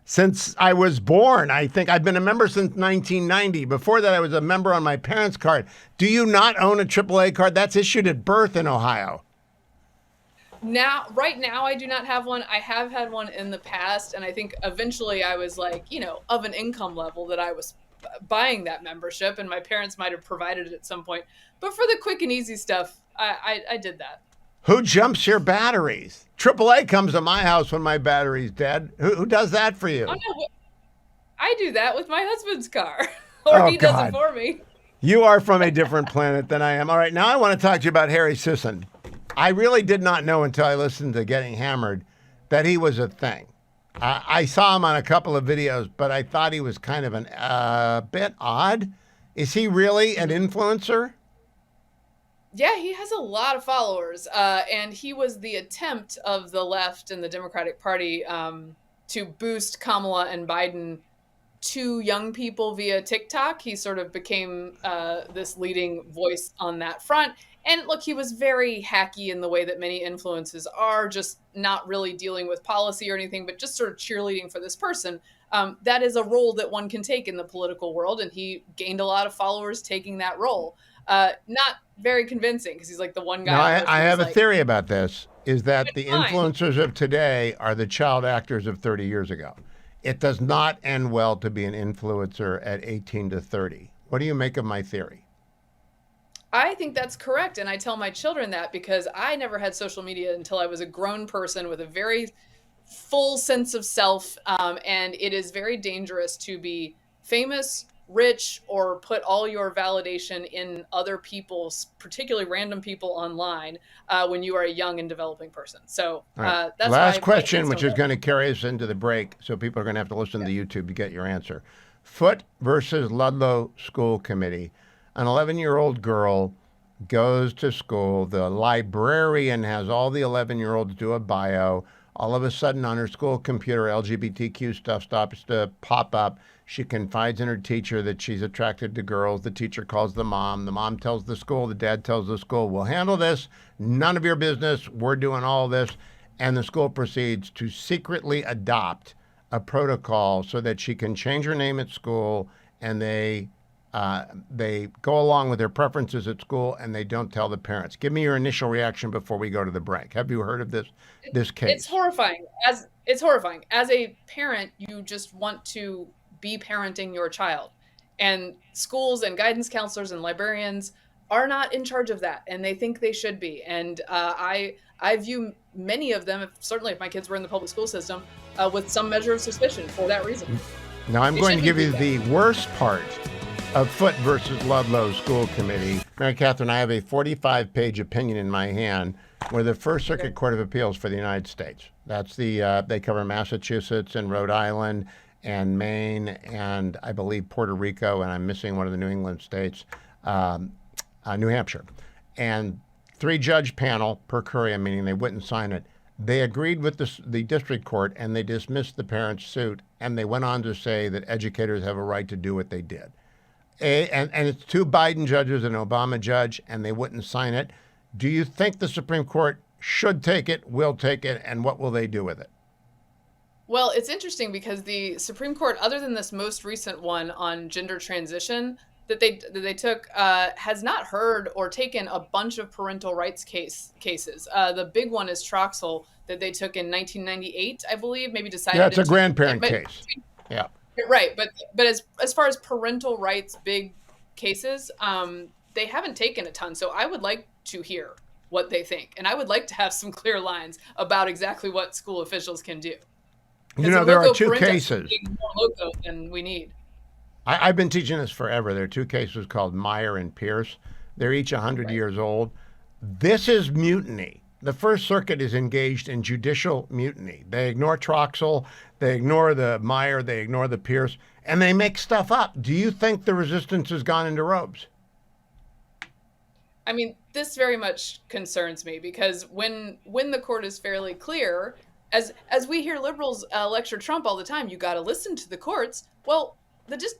Speaker 1: since I was born. I think I've been a member since 1990. Before that, I was a member on my parents' card. Do you not own a AAA card? That's issued at birth in Ohio.
Speaker 13: Right now, I do not have one. I have had one in the past. And I think eventually I was like, of an income level that I was buying that membership, and my parents might have provided it at some point. But for the quick and easy stuff, I did that.
Speaker 1: Who jumps your batteries? AAA comes to my house when my battery's dead. Who does that for you?
Speaker 13: Oh, no, I do that with my husband's car. Or he does it for me.
Speaker 1: You are from a different planet than I am. All right, now I want to talk to you about Harry Sisson. I really did not know until I listened to Getting Hammered that he was a thing. I saw him on a couple of videos, but I thought he was kind of a bit odd. Is he really an influencer?
Speaker 13: Yeah, he has a lot of followers, and he was the attempt of the left and the Democratic Party to boost Kamala and Biden to young people via TikTok. He sort of became this leading voice on that front. And look, he was very hacky in the way that many influences are, just not really dealing with policy or anything, but just sort of cheerleading for this person. That is a role that one can take in the political world, and he gained a lot of followers taking that role. Not very convincing because he's like the one guy.
Speaker 1: No, I have a theory about this, is that the influencers of today are the child actors of 30 years ago. It does not end well to be an influencer at 18 to 30. What do you make of my theory?
Speaker 13: I think that's correct. And I tell my children that because I never had social media until I was a grown person with a very full sense of self. And it is very dangerous to be famous, rich, or put all your validation in other people's, particularly random people online, when you are a young and developing person. So
Speaker 1: right.
Speaker 13: That's
Speaker 1: last question, which is going to carry us into the break. So people are going to have to listen to the YouTube to get your answer. Foote versus Ludlow School Committee. An 11-year-old girl goes to school. The librarian has all the 11-year-olds do a bio. All of a sudden on her school computer, LGBTQ stuff stops to pop up. She confides in her teacher that she's attracted to girls. The teacher calls the mom. The mom tells the school. The dad tells the school, we'll handle this. None of your business. We're doing all this. And the school proceeds to secretly adopt a protocol so that she can change her name at school, and they They go along with their preferences at school, and they don't tell the parents. Give me your initial reaction before we go to the break. Have you heard of this case?
Speaker 13: It's horrifying. It's horrifying. As a parent, you just want to be parenting your child, and schools and guidance counselors and librarians are not in charge of that, and they think they should be. And I view many of them, certainly if my kids were in the public school system, with some measure of suspicion for that reason.
Speaker 1: Now I'm going to give you the worst part of Foote versus Ludlow School Committee. Mary Catherine, I have a 45-page opinion in my hand where the First Circuit Court of Appeals for the United States. That's they cover Massachusetts and Rhode Island and Maine and I believe Puerto Rico, and I'm missing one of the New England states, New Hampshire. And 3-judge panel per curiam, meaning they wouldn't sign it. They agreed with the district court and they dismissed the parents' suit, and they went on to say that educators have a right to do what they did. And it's 2 Biden judges and an Obama judge, and they wouldn't sign it. Do you think the Supreme Court should take it, will take it, and what will they do with it?
Speaker 13: Well, it's interesting because the Supreme Court, other than this most recent one on gender transition that they took, has not heard or taken a bunch of parental rights cases. The big one is Troxel that they took in 1998, I believe, maybe decided.
Speaker 1: Yeah, it's a grandparent case. Yeah.
Speaker 13: Right, but as far as parental rights big cases, they haven't taken a ton. So I would like to hear what they think, and I would like to have some clear lines about exactly what school officials can do.
Speaker 1: You know, there are 2 cases.
Speaker 13: More loco than we need.
Speaker 1: I've been teaching this forever. There are 2 cases called Meyer and Pierce. They're each 100 years old. This is mutiny. The First Circuit is engaged in judicial mutiny. They ignore Troxel, they ignore the Meyer, they ignore the Pierce, and they make stuff up. Do you think the resistance has gone into robes?
Speaker 13: I mean, this very much concerns me because when the court is fairly clear, as we hear liberals lecture Trump all the time, you got to listen to the courts. Well,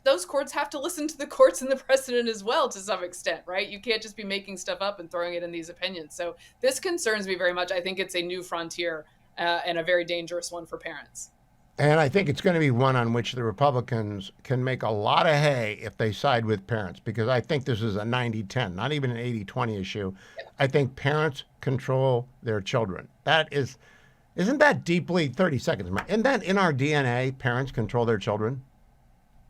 Speaker 13: those courts have to listen to the courts and the precedent as well to some extent, right? You can't just be making stuff up and throwing it in these opinions. So this concerns me very much. I think it's a new frontier and a very dangerous one for parents.
Speaker 1: And I think it's going to be one on which the Republicans can make a lot of hay if they side with parents, because I think this is a 90-10, not even an 80-20 issue. I think parents control their children. Isn't that deeply, 30 seconds, isn't that in our DNA, parents control their children?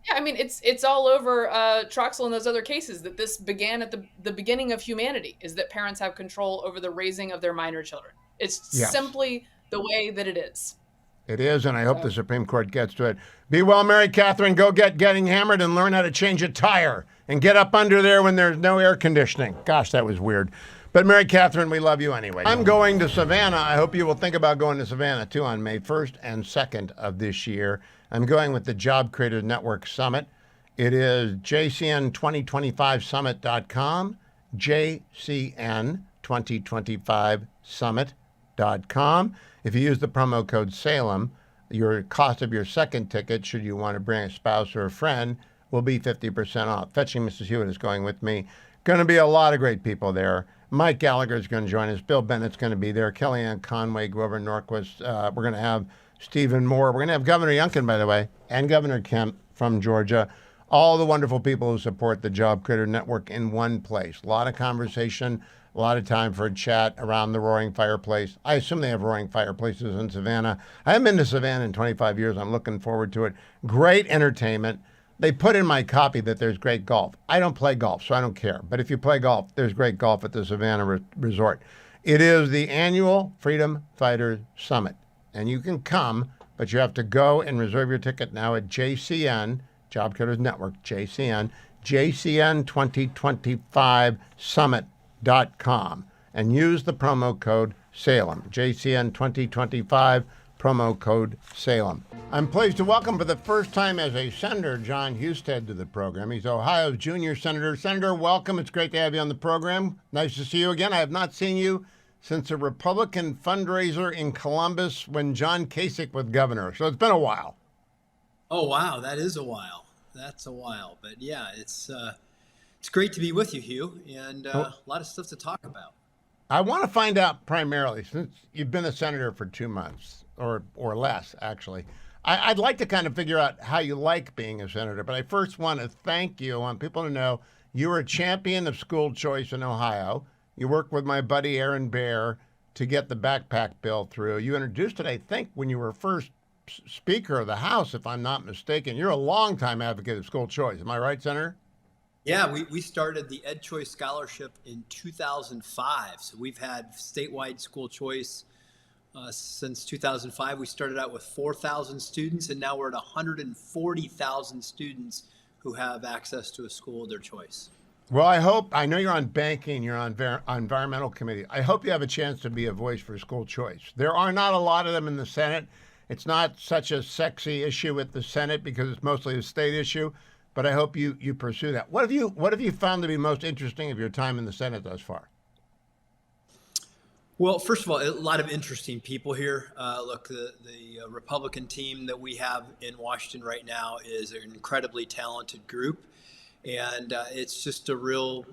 Speaker 13: Yeah, I mean, it's all over Troxel and those other cases that this began at the beginning of humanity, is that parents have control over the raising of their minor children. It's simply the way that it is.
Speaker 1: It is, and I hope the Supreme Court gets to it. Be well, Mary Catherine. Go getting hammered and learn how to change a tire and get up under there when there's no air conditioning. Gosh, that was weird. But Mary Catherine, we love you anyway. I'm going to Savannah. I hope you will think about going to Savannah, too, on May 1st and 2nd of this year. I'm going with the Job Creators Network Summit. It is jcn2025summit.com, jcn2025summit.com. If you use the promo code SALEM, your cost of your second ticket, should you want to bring a spouse or a friend, will be 50% off. Fetching Mrs. Hewitt is going with me. Going to be a lot of great people there. Mike Gallagher is going to join us. Bill Bennett's going to be there. Kellyanne Conway, Grover Norquist. We're going to have Stephen Moore. We're going to have Governor Youngkin, by the way, and Governor Kemp from Georgia. All the wonderful people who support the Job Creator Network in one place. A lot of conversation, a lot of time for a chat around the Roaring Fireplace. I assume they have Roaring Fireplaces in Savannah. I haven't been to Savannah in 25 years. I'm looking forward to it. Great entertainment. They put in my copy that there's great golf. I don't play golf, so I don't care. But if you play golf, there's great golf at the Savannah Resort. It is the annual Freedom Fighters Summit. And you can come, but you have to go and reserve your ticket now at JCN, Job Creators Network, jcn2025summit.com. And use the promo code SALEM, JCN2025, promo code SALEM. I'm pleased to welcome for the first time as a senator, John Husted, to the program. He's Ohio's junior senator. Senator, welcome. It's great to have you on the program. Nice to see you again. I have not seen you since a Republican fundraiser in Columbus when John Kasich was governor. So it's been a while.
Speaker 14: Oh, wow. That is a while. That's a while. But yeah, it's great to be with you, Hugh, and a lot of stuff to talk about.
Speaker 1: I want to find out primarily, since you've been a senator for 2 months, or less, actually, I'd like to kind of figure out how you like being a senator, but I first want to thank you. I want people to know you were a champion of school choice in Ohio. You worked with my buddy Aaron Baer to get the backpack bill through. You introduced it, I think, when you were first Speaker of the House, if I'm not mistaken. You're a longtime advocate of school choice. Am I right, Senator?
Speaker 14: Yeah, we started the Ed Choice Scholarship in 2005. So we've had statewide school choice since 2005. We started out with 4,000 students, and now we're at 140,000 students who have access to a school of their choice.
Speaker 1: Well, I know you're on banking, you're on environmental committee. I hope you have a chance to be a voice for school choice. There are not a lot of them in the Senate. It's not such a sexy issue with the Senate because it's mostly a state issue, but I hope you pursue that. What have you found to be most interesting of your time in the Senate thus far?
Speaker 14: Well, first of all, a lot of interesting people here. Look, the Republican team that we have in Washington right now is an incredibly talented group. And it's just a real,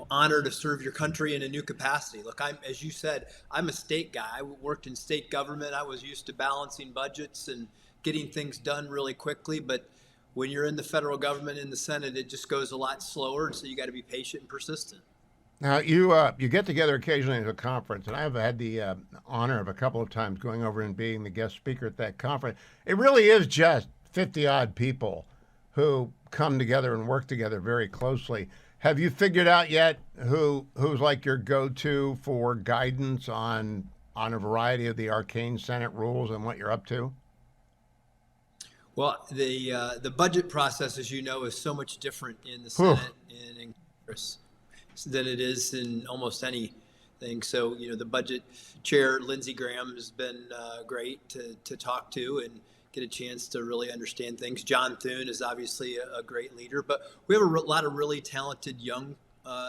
Speaker 14: honor to serve your country in a new capacity. Look, as you said, I'm a state guy. I worked in state government. I was used to balancing budgets and getting things done really quickly. But when you're in the federal government, in the Senate, it just goes a lot slower. And so you got to be patient and persistent.
Speaker 1: Now, you get together occasionally at a conference, and I've had the honor of a couple of times going over and being the guest speaker at that conference. It really is just 50-odd people who come together and work together very closely. Have you figured out yet who's like your go-to for guidance on a variety of the arcane Senate rules and what you're up to?
Speaker 14: Well, the budget process, as you know, is so much different in the Senate and in Congress than it is in almost anything. So, the budget chair, Lindsey Graham, has been great to talk to and get a chance to really understand things. John Thune is obviously a great leader, but we have a lot of really talented young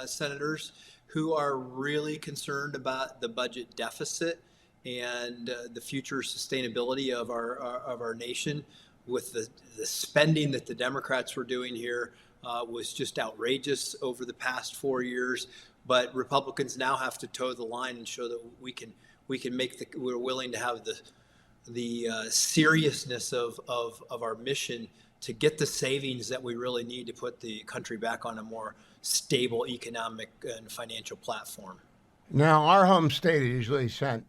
Speaker 14: senators who are really concerned about the budget deficit and the future sustainability of our nation. With the spending that the Democrats were doing here was just outrageous over the past 4 years. But Republicans now have to toe the line and show that we can we're willing to have the seriousness of our mission to get the savings that we really need to put the country back on a more stable economic and financial platform.
Speaker 1: Now, our home state usually sent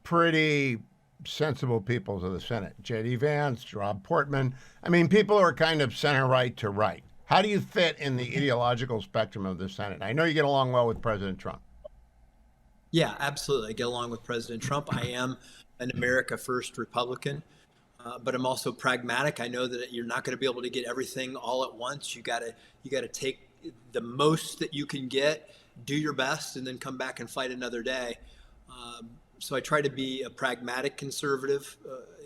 Speaker 1: pretty sensible people to the Senate. J.D. Vance, Rob Portman. I mean, people who are kind of center-right to right. How do you fit in the ideological spectrum of the Senate? I know you get along well with President Trump.
Speaker 14: Yeah, absolutely. I get along with President Trump. I am an America First Republican, but I'm also pragmatic. I know that you're not going to be able to get everything all at once. You got to take the most that you can get, do your best, and then come back and fight another day. So I try to be a pragmatic conservative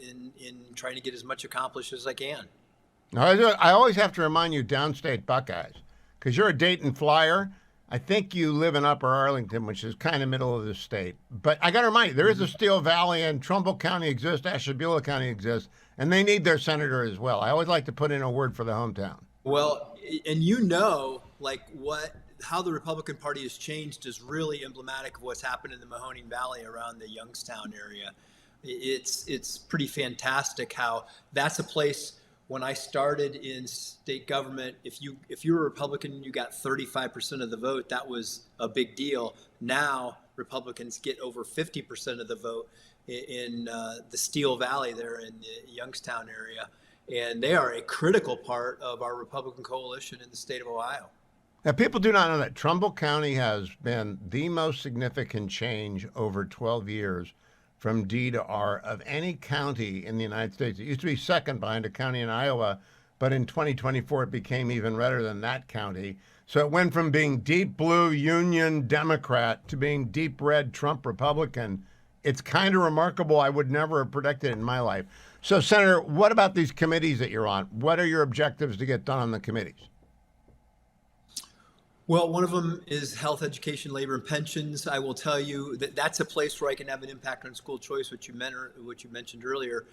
Speaker 14: in trying to get as much accomplished as I can.
Speaker 1: Now, I always have to remind you, downstate Buckeyes, because you're a Dayton Flyer. I think you live in Upper Arlington, which is kind of middle of the state. But I got to remind you, there is a Steel Valley, and Trumbull County exists, Ashtabula County exists, and they need their senator as well. I always like to put in a word for the hometown.
Speaker 14: Well, and how the Republican Party has changed is really emblematic of what's happened in the Mahoning Valley around the Youngstown area. It's pretty fantastic how that's a place. When I started in state government, if you were a Republican and you got 35% of the vote, that was a big deal. Now Republicans get over 50% of the vote in the Steel Valley there in the Youngstown area, and they are a critical part of our Republican coalition in the state of Ohio.
Speaker 1: Now, people do not know that Trumbull County has been the most significant change over 12 years from D to R of any county in the United States. It used to be second behind a county in Iowa, but in 2024 it became even redder than that county. So it went from being deep blue Union Democrat to being deep red Trump Republican. It's kind of remarkable. I would never have predicted it in my life. So, Senator, what about these committees that you're on? What are your objectives to get done on the committees?
Speaker 14: Well, one of them is health, education, labor, and pensions. I will tell you that that's a place where I can have an impact on school choice, which you mentioned earlier.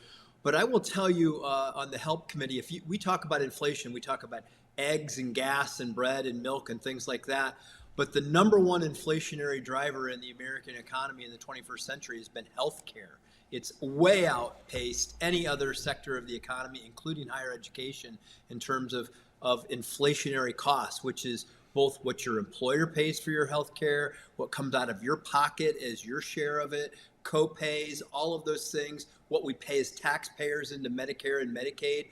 Speaker 14: But I will tell you on the HELP committee, we talk about inflation, we talk about eggs and gas and bread and milk and things like that. But the number one inflationary driver in the American economy in the 21st century has been health care. It's way outpaced any other sector of the economy, including higher education, in terms of inflationary costs, which is both what your employer pays for your health care, what comes out of your pocket as your share of it, co-pays, all of those things, what we pay as taxpayers into Medicare and Medicaid.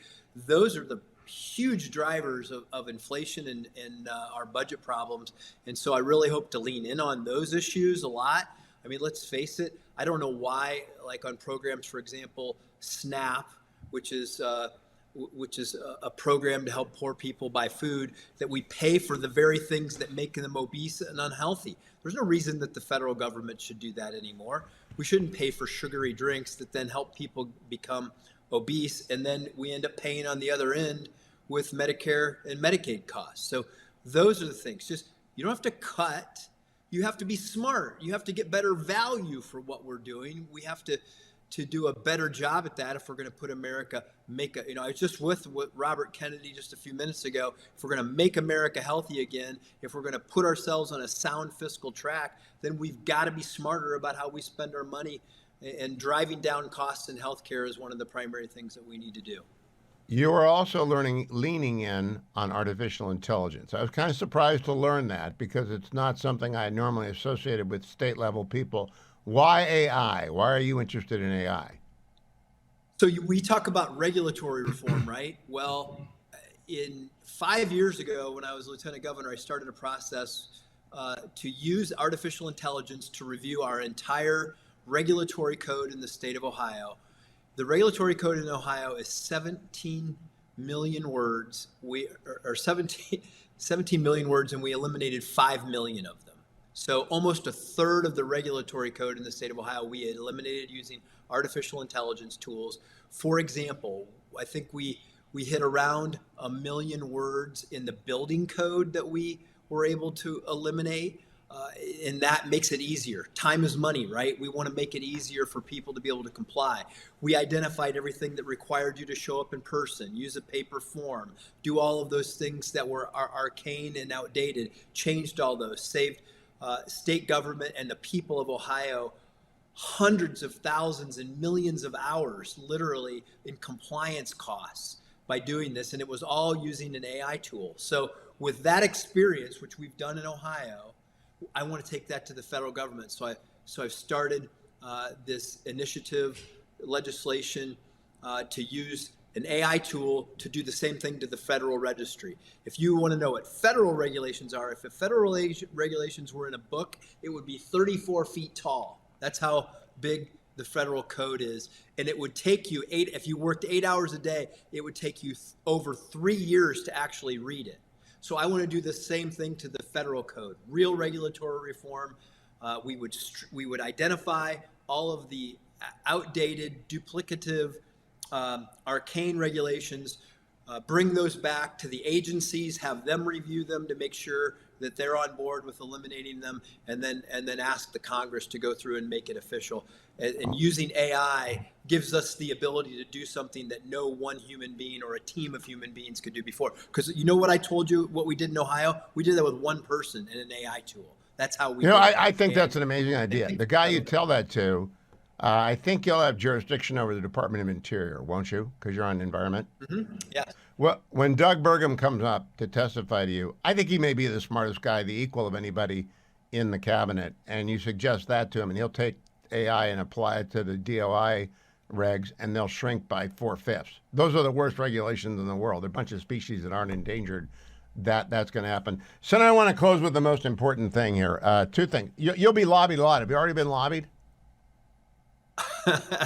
Speaker 14: Those are the huge drivers of inflation and our budget problems. And so I really hope to lean in on those issues a lot. I mean, let's face it, I don't know why, like on programs, for example, SNAP, which is a program to help poor people buy food, that we pay for the very things that make them obese and unhealthy. There's no reason that the federal government should do that anymore. We shouldn't pay for sugary drinks that then help people become obese, and then we end up paying on the other end with Medicare and Medicaid costs. So those are the things. Just, you don't have to cut. You have to be smart. You have to get better value for what we're doing. We have to do a better job at that if we're going to put America, I was just with Robert Kennedy just a few minutes ago. If we're going to make America healthy again, if we're going to put ourselves on a sound fiscal track, then we've got to be smarter about how we spend our money, and driving down costs in healthcare is one of the primary things that we need to do.
Speaker 1: You are also leaning in on artificial intelligence. I was kind of surprised to learn that because it's not something I normally associated with state level people. Why AI? Why are you interested in AI?
Speaker 14: So we talk about regulatory reform, right? Well, 5 years ago, when I was lieutenant governor, I started a process to use artificial intelligence to review our entire regulatory code in the state of Ohio. The regulatory code in Ohio is 17 million words. 17 million words, and we eliminated 5 million of them. So almost a third of the regulatory code in the state of Ohio, we had eliminated using artificial intelligence tools. For example, I think we hit around 1 million words in the building code that we were able to eliminate. And that makes it easier. Time is money, right? We want to make it easier for people to be able to comply. We identified everything that required you to show up in person, use a paper form, do all of those things that were arcane and outdated, changed all those, saved state government and the people of Ohio hundreds of thousands and millions of hours, literally, in compliance costs by doing this. And it was all using an AI tool. So with that experience, which we've done in Ohio, I want to take that to the federal government. So I've started this initiative, legislation, to use an AI tool to do the same thing to the federal registry. If you want to know what federal regulations are, if the federal regulations were in a book, it would be 34 feet tall. That's how big the federal code is. And it would take you if you worked 8 hours a day, it would take you over 3 years to actually read it. So I want to do the same thing to the federal code, real regulatory reform. We would identify all of the outdated, duplicative, arcane regulations, bring those back to the agencies, have them review them to make sure that they're on board with eliminating them, and then ask the Congress to go through and make it official. And using AI gives us the ability to do something that no one human being or a team of human beings could do before. Because you know what I told you, what we did in Ohio? We did that with one person and an AI tool. That's how we
Speaker 1: I think that's an amazing idea. The guy you tell that to, I think you'll have jurisdiction over the Department of Interior, won't you? Because you're on environment.
Speaker 14: Mm-hmm. Yes.
Speaker 1: Well, when Doug Burgum comes up to testify to you, I think he may be the smartest guy, the equal of anybody in the cabinet. And you suggest that to him, and he'll take AI and apply it to the DOI regs, and they'll shrink by 4/5. Those are the worst regulations in the world. They're a bunch of species that aren't endangered. That's going to happen. So now I want to close with the most important thing here. Two things. You'll be lobbied a lot. Have you already been lobbied?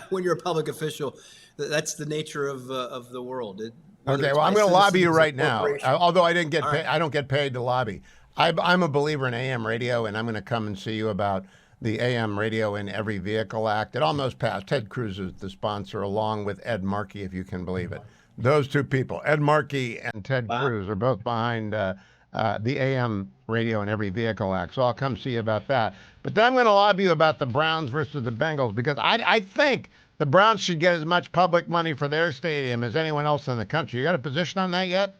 Speaker 14: When you're a public official, that's the nature of the world.
Speaker 1: Okay, well, I'm going to lobby you right now. Although I didn't get paid, I don't get paid to lobby. I'm a believer in AM radio, and I'm going to come and see you about the AM Radio in Every Vehicle Act. It almost passed. Ted Cruz is the sponsor, along with Ed Markey, if you can believe it. Those two people, Ed Markey and Ted Cruz, are both behind the AM Radio in Every Vehicle Act. So I'll come see you about that. But then I'm going to lobby you about the Browns versus the Bengals, because I think the Browns should get as much public money for their stadium as anyone else in the country. You got a position on that yet?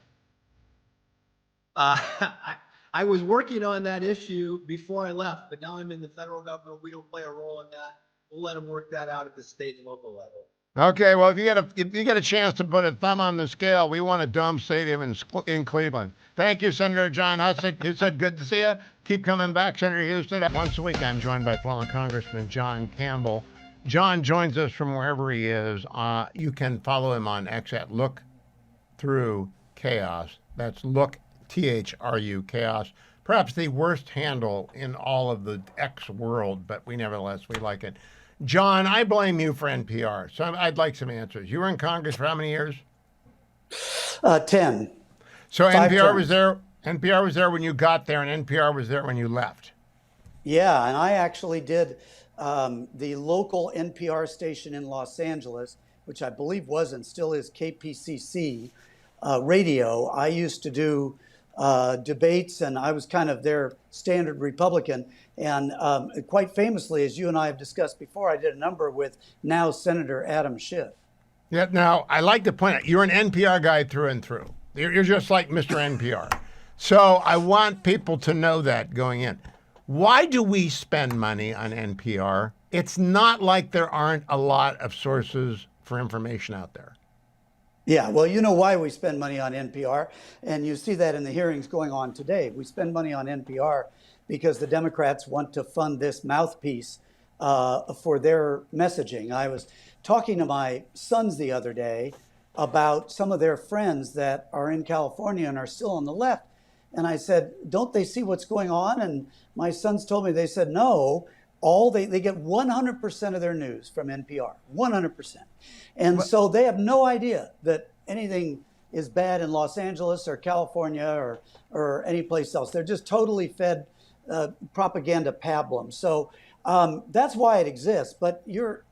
Speaker 14: I was working on that issue before I left, but now I'm in the federal government. We don't play a role in that.
Speaker 15: we'll let them work that out at the state and local level.
Speaker 1: Okay, well, if you get a chance to put a thumb on the scale, we want a dome stadium in Cleveland. Thank you, Senator John Huston. You said good to see you. Keep coming back, Senator Houston. Once a week, I'm joined by former Congressman John Campbell. John joins us from wherever he is. You can follow him on X at Look Through Chaos. That's Look, THRU Chaos. Perhaps the worst handle in all of the X world, but we like it. John, I blame you for NPR, so I'd like some answers. You were in Congress for how many years?
Speaker 16: 10.
Speaker 1: So NPR
Speaker 16: terms.
Speaker 1: was there. NPR was there when you got there, and NPR was there when you left.
Speaker 16: Yeah, and I actually did the local NPR station in Los Angeles, which I believe was and still is KPCC radio. I used to do debates, and I was kind of their standard Republican. And quite famously, as you and I have discussed before, I did a number with now Senator Adam Schiff.
Speaker 1: Yeah. Now, I like to point out, you're an NPR guy through and through. You're just like Mr. NPR. So I want people to know that going in. Why do we spend money on NPR? It's not like there aren't a lot of sources for information out there.
Speaker 16: Yeah, well, you know why we spend money on NPR, and you see that in the hearings going on today. We spend money on NPR because the Democrats want to fund this mouthpiece for their messaging. I was talking to my sons the other day about some of their friends that are in California and are still on the left. And I said, don't they see what's going on? And my sons told me, they said, no, they get 100% of their news from NPR, 100%. And so they have no idea that anything is bad in Los Angeles or California or any place else. They're just totally fed propaganda pablum. So that's why it exists. But you're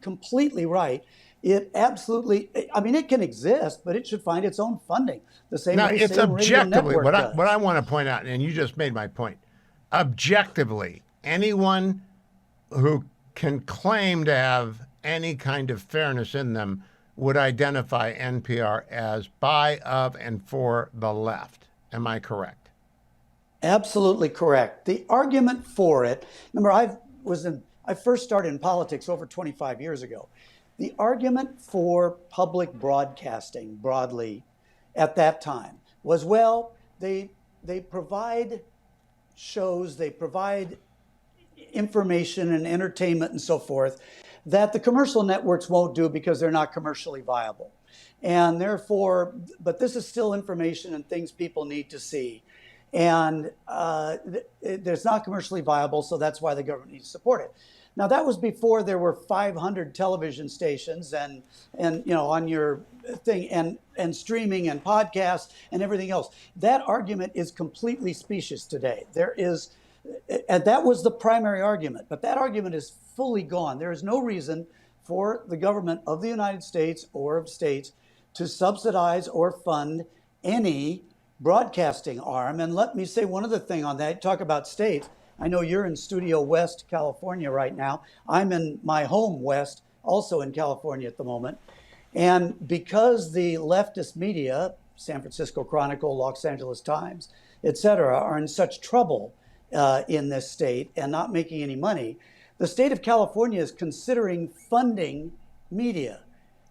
Speaker 16: completely right. It absolutely, I mean, it can exist, but it should find its own funding. The same
Speaker 1: now,
Speaker 16: way
Speaker 1: it's
Speaker 16: Salem Radio
Speaker 1: objectively,
Speaker 16: Network
Speaker 1: what I want to point out, and you just made my point, objectively, anyone who can claim to have any kind of fairness in them would identify NPR as by, of, and for the left. Am I correct?
Speaker 16: Absolutely correct. The argument for it, remember, I first started in politics over 25 years ago. The argument for public broadcasting broadly at that time was, well, they provide shows, they provide information and entertainment and so forth that the commercial networks won't do because they're not commercially viable. And therefore, but this is still information and things people need to see. And it's not commercially viable, so that's why the government needs to support it. Now, that was before there were 500 television stations and you know, on your thing and streaming and podcasts and everything else. That argument is completely specious today. And that was the primary argument, but that argument is fully gone. There is no reason for the government of the United States or of states to subsidize or fund any broadcasting arm. And let me say one other thing on that. Talk about states. I know you're in Studio West, California right now. I'm in my home West, also in California at the moment. And because the leftist media, San Francisco Chronicle, Los Angeles Times, et cetera, are in such trouble in this state and not making any money, the state of California is considering funding media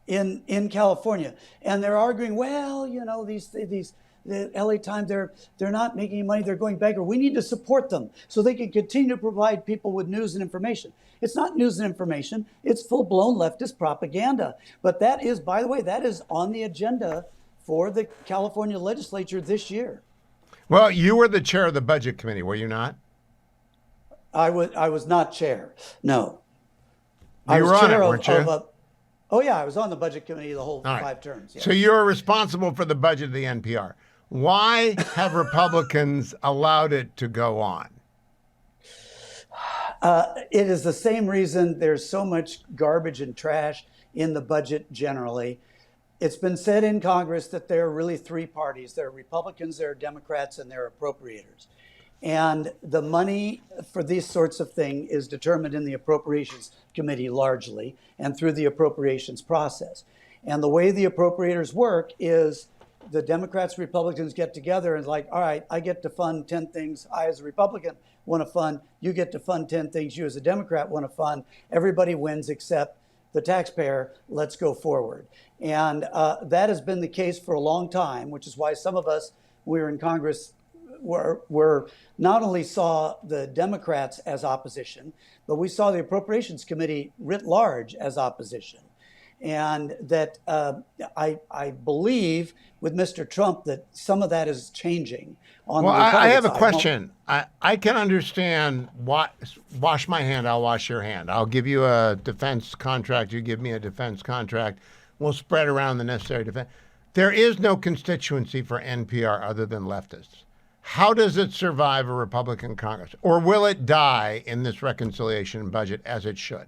Speaker 16: in California. And they're arguing, well, you know, the LA Times, they're not making any money, they're going bankrupt. We need to support them so they can continue to provide people with news and information. It's not news and information, it's full-blown leftist propaganda. But that is, by the way, that is on the agenda for the California legislature this year.
Speaker 1: Well, you were the chair of the budget committee, were you not?
Speaker 16: I was not chair, no.
Speaker 1: You were on it, weren't you?
Speaker 16: Oh yeah, I was on the budget committee the whole 5 terms. Yeah.
Speaker 1: So you're responsible for the budget of the NPR. Why have Republicans allowed it to go on?
Speaker 16: It is the same reason there's so much garbage and trash in the budget generally. It's been said in Congress that there are really 3 parties. There are Republicans, there are Democrats, and there are appropriators. And the money for these sorts of things is determined in the Appropriations Committee largely and through the appropriations process. And the way the appropriators work is the Democrats, Republicans get together and like, all right, I get to fund 10 things. I, as a Republican, want to fund, you get to fund 10 things you as a Democrat want to fund. Everybody wins except the taxpayer. Let's go forward. And that has been the case for a long time, which is why some of us, we were in Congress, were not only saw the Democrats as opposition, but we saw the Appropriations Committee writ large as opposition. And that I believe with Mr. Trump that some of that is changing. On
Speaker 1: well,
Speaker 16: the Republican
Speaker 1: I have a
Speaker 16: side.
Speaker 1: question. I can understand wash my hand, I'll wash your hand. I'll give you a defense contract, you give me a defense contract. We'll spread around the necessary defense. There is no constituency for NPR other than leftists. How does it survive a Republican Congress? Or will it die in this reconciliation budget as it should?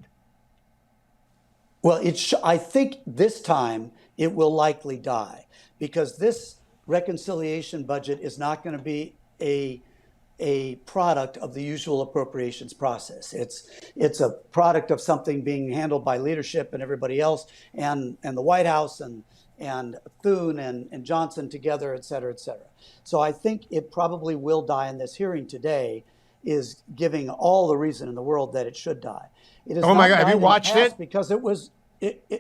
Speaker 16: Well, I think this time it will likely die because this reconciliation budget is not going to be a product of the usual appropriations process. It's a product of something being handled by leadership and everybody else and the White House and Thune and Johnson together, et cetera, et cetera. So I think it probably will die, and this hearing today is giving all the reason in the world that it should die. It is
Speaker 1: oh my God, have you watched it?
Speaker 16: Because it was.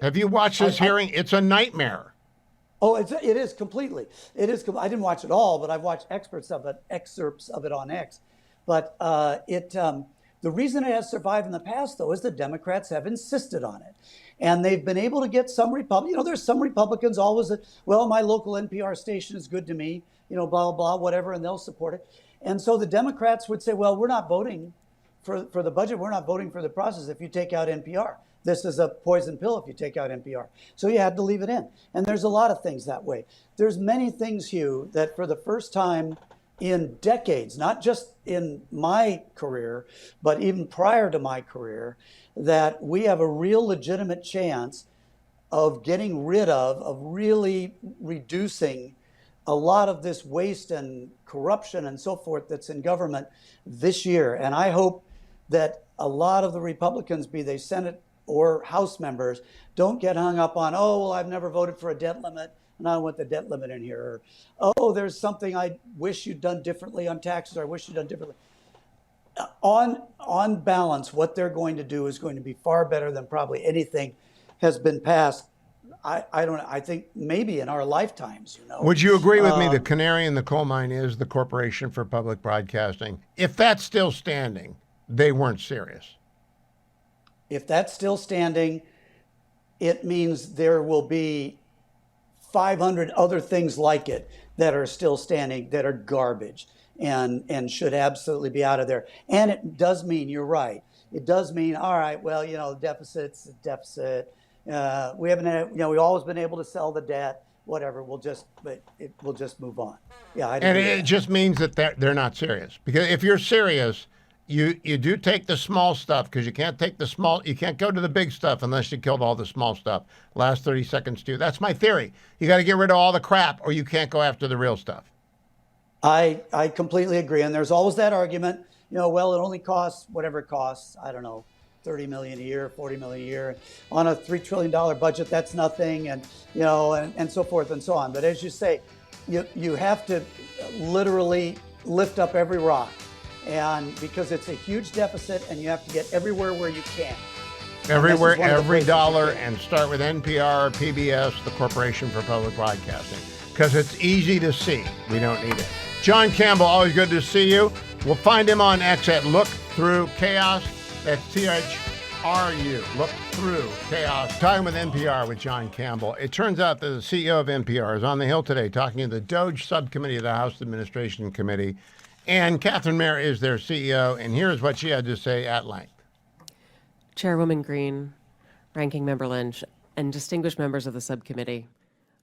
Speaker 1: Have you watched this hearing? It's a nightmare.
Speaker 16: Oh, it is completely. It is. I didn't watch it all, but I've watched excerpts of it on X. But the reason it has survived in the past, though, is the Democrats have insisted on it. And they've been able to get some Republicans. There's some Republicans always, well, my local NPR station is good to me, blah, blah, blah, whatever, and they'll support it. And so the Democrats would say, well, we're not voting for the budget. We're not voting for the process if you take out NPR. This is a poison pill if you take out NPR. So you had to leave it in. And there's a lot of things that way. There's many things, Hugh, that for the first time in decades, not just in my career, but even prior to my career, that we have a real legitimate chance of getting rid of really reducing a lot of this waste and corruption and so forth that's in government this year. And I hope that a lot of the Republicans, be they Senate or House members, don't get hung up on, oh, well, I've never voted for a debt limit and I don't want the debt limit in here. Or, oh, there's something I wish you'd done differently on taxes, or I wish you'd done differently. On balance, what they're going to do is going to be far better than probably anything has been passed. I think maybe in our lifetimes,
Speaker 1: Would you agree with me the canary in the coal mine is the Corporation for Public Broadcasting? If that's still standing, they weren't serious.
Speaker 16: If that's still standing, it means there will be 500 other things like it that are still standing that are garbage and should absolutely be out of there. And it does mean, you're right, it does mean, all right, well, deficit's a deficit. We haven't, we've always been able to sell the debt, whatever. We'll just move on. Yeah,
Speaker 1: and it just means that they're not serious. Because if you're serious, you do take the small stuff, because you can't go to the big stuff unless you killed all the small stuff. Last 30 seconds, too. That's my theory. You got to get rid of all the crap, or you can't go after the real stuff.
Speaker 16: I completely agree. And there's always that argument, well, it only costs whatever it costs. I don't know, $30 million a year, $40 million a year. On a $3 trillion budget, that's nothing. And, and so forth and so on. But as you say, you have to literally lift up every rock. And because it's a huge deficit, and you have to get everywhere where you can.
Speaker 1: Everywhere, every dollar, and start with NPR, PBS, the Corporation for Public Broadcasting, because it's easy to see. We don't need it. John Campbell, always good to see you. We'll find him on X at Look Through Chaos. That's THRU. Look Through Chaos. Talking with NPR with John Campbell. It turns out that the CEO of NPR is on the Hill today talking to the DOGE subcommittee of the House Administration Committee. And Catherine Mayer is their CEO, and here's what she had to say at length.
Speaker 12: Chairwoman Green, Ranking Member Lynch, and distinguished members of the subcommittee.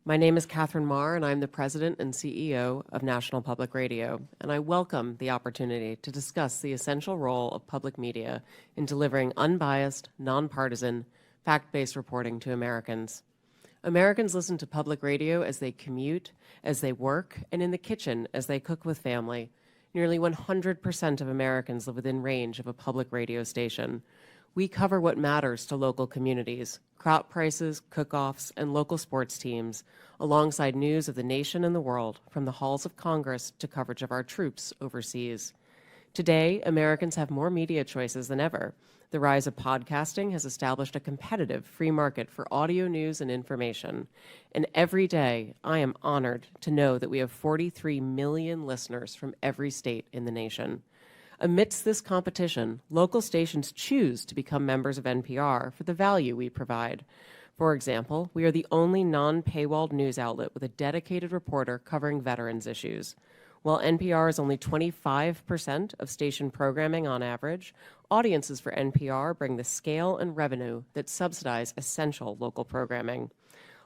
Speaker 12: My name is Catherine Maher, and I'm the President and CEO of National Public Radio, and I welcome the opportunity to discuss the essential role of public media in delivering unbiased, nonpartisan, fact-based reporting to Americans. Americans listen to public radio as they commute, as they work, and in the kitchen as they cook with family. Nearly 100% of Americans live within range of a public radio station. We cover what matters to local communities, crop prices, cook-offs, and local sports teams, alongside news of the nation and the world, from the halls of Congress to coverage of our troops overseas. Today, Americans have more media choices than ever. The rise of podcasting has established a competitive free market for audio news and information. And every day, I am honored to know that we have 43 million listeners from every state in the nation. Amidst this competition, local stations choose to become members of NPR for the value we provide. For example, we are the only non-paywalled news outlet with a dedicated reporter covering veterans issues. While NPR is only 25% of station programming on average, audiences for NPR bring the scale and revenue that subsidize essential local programming.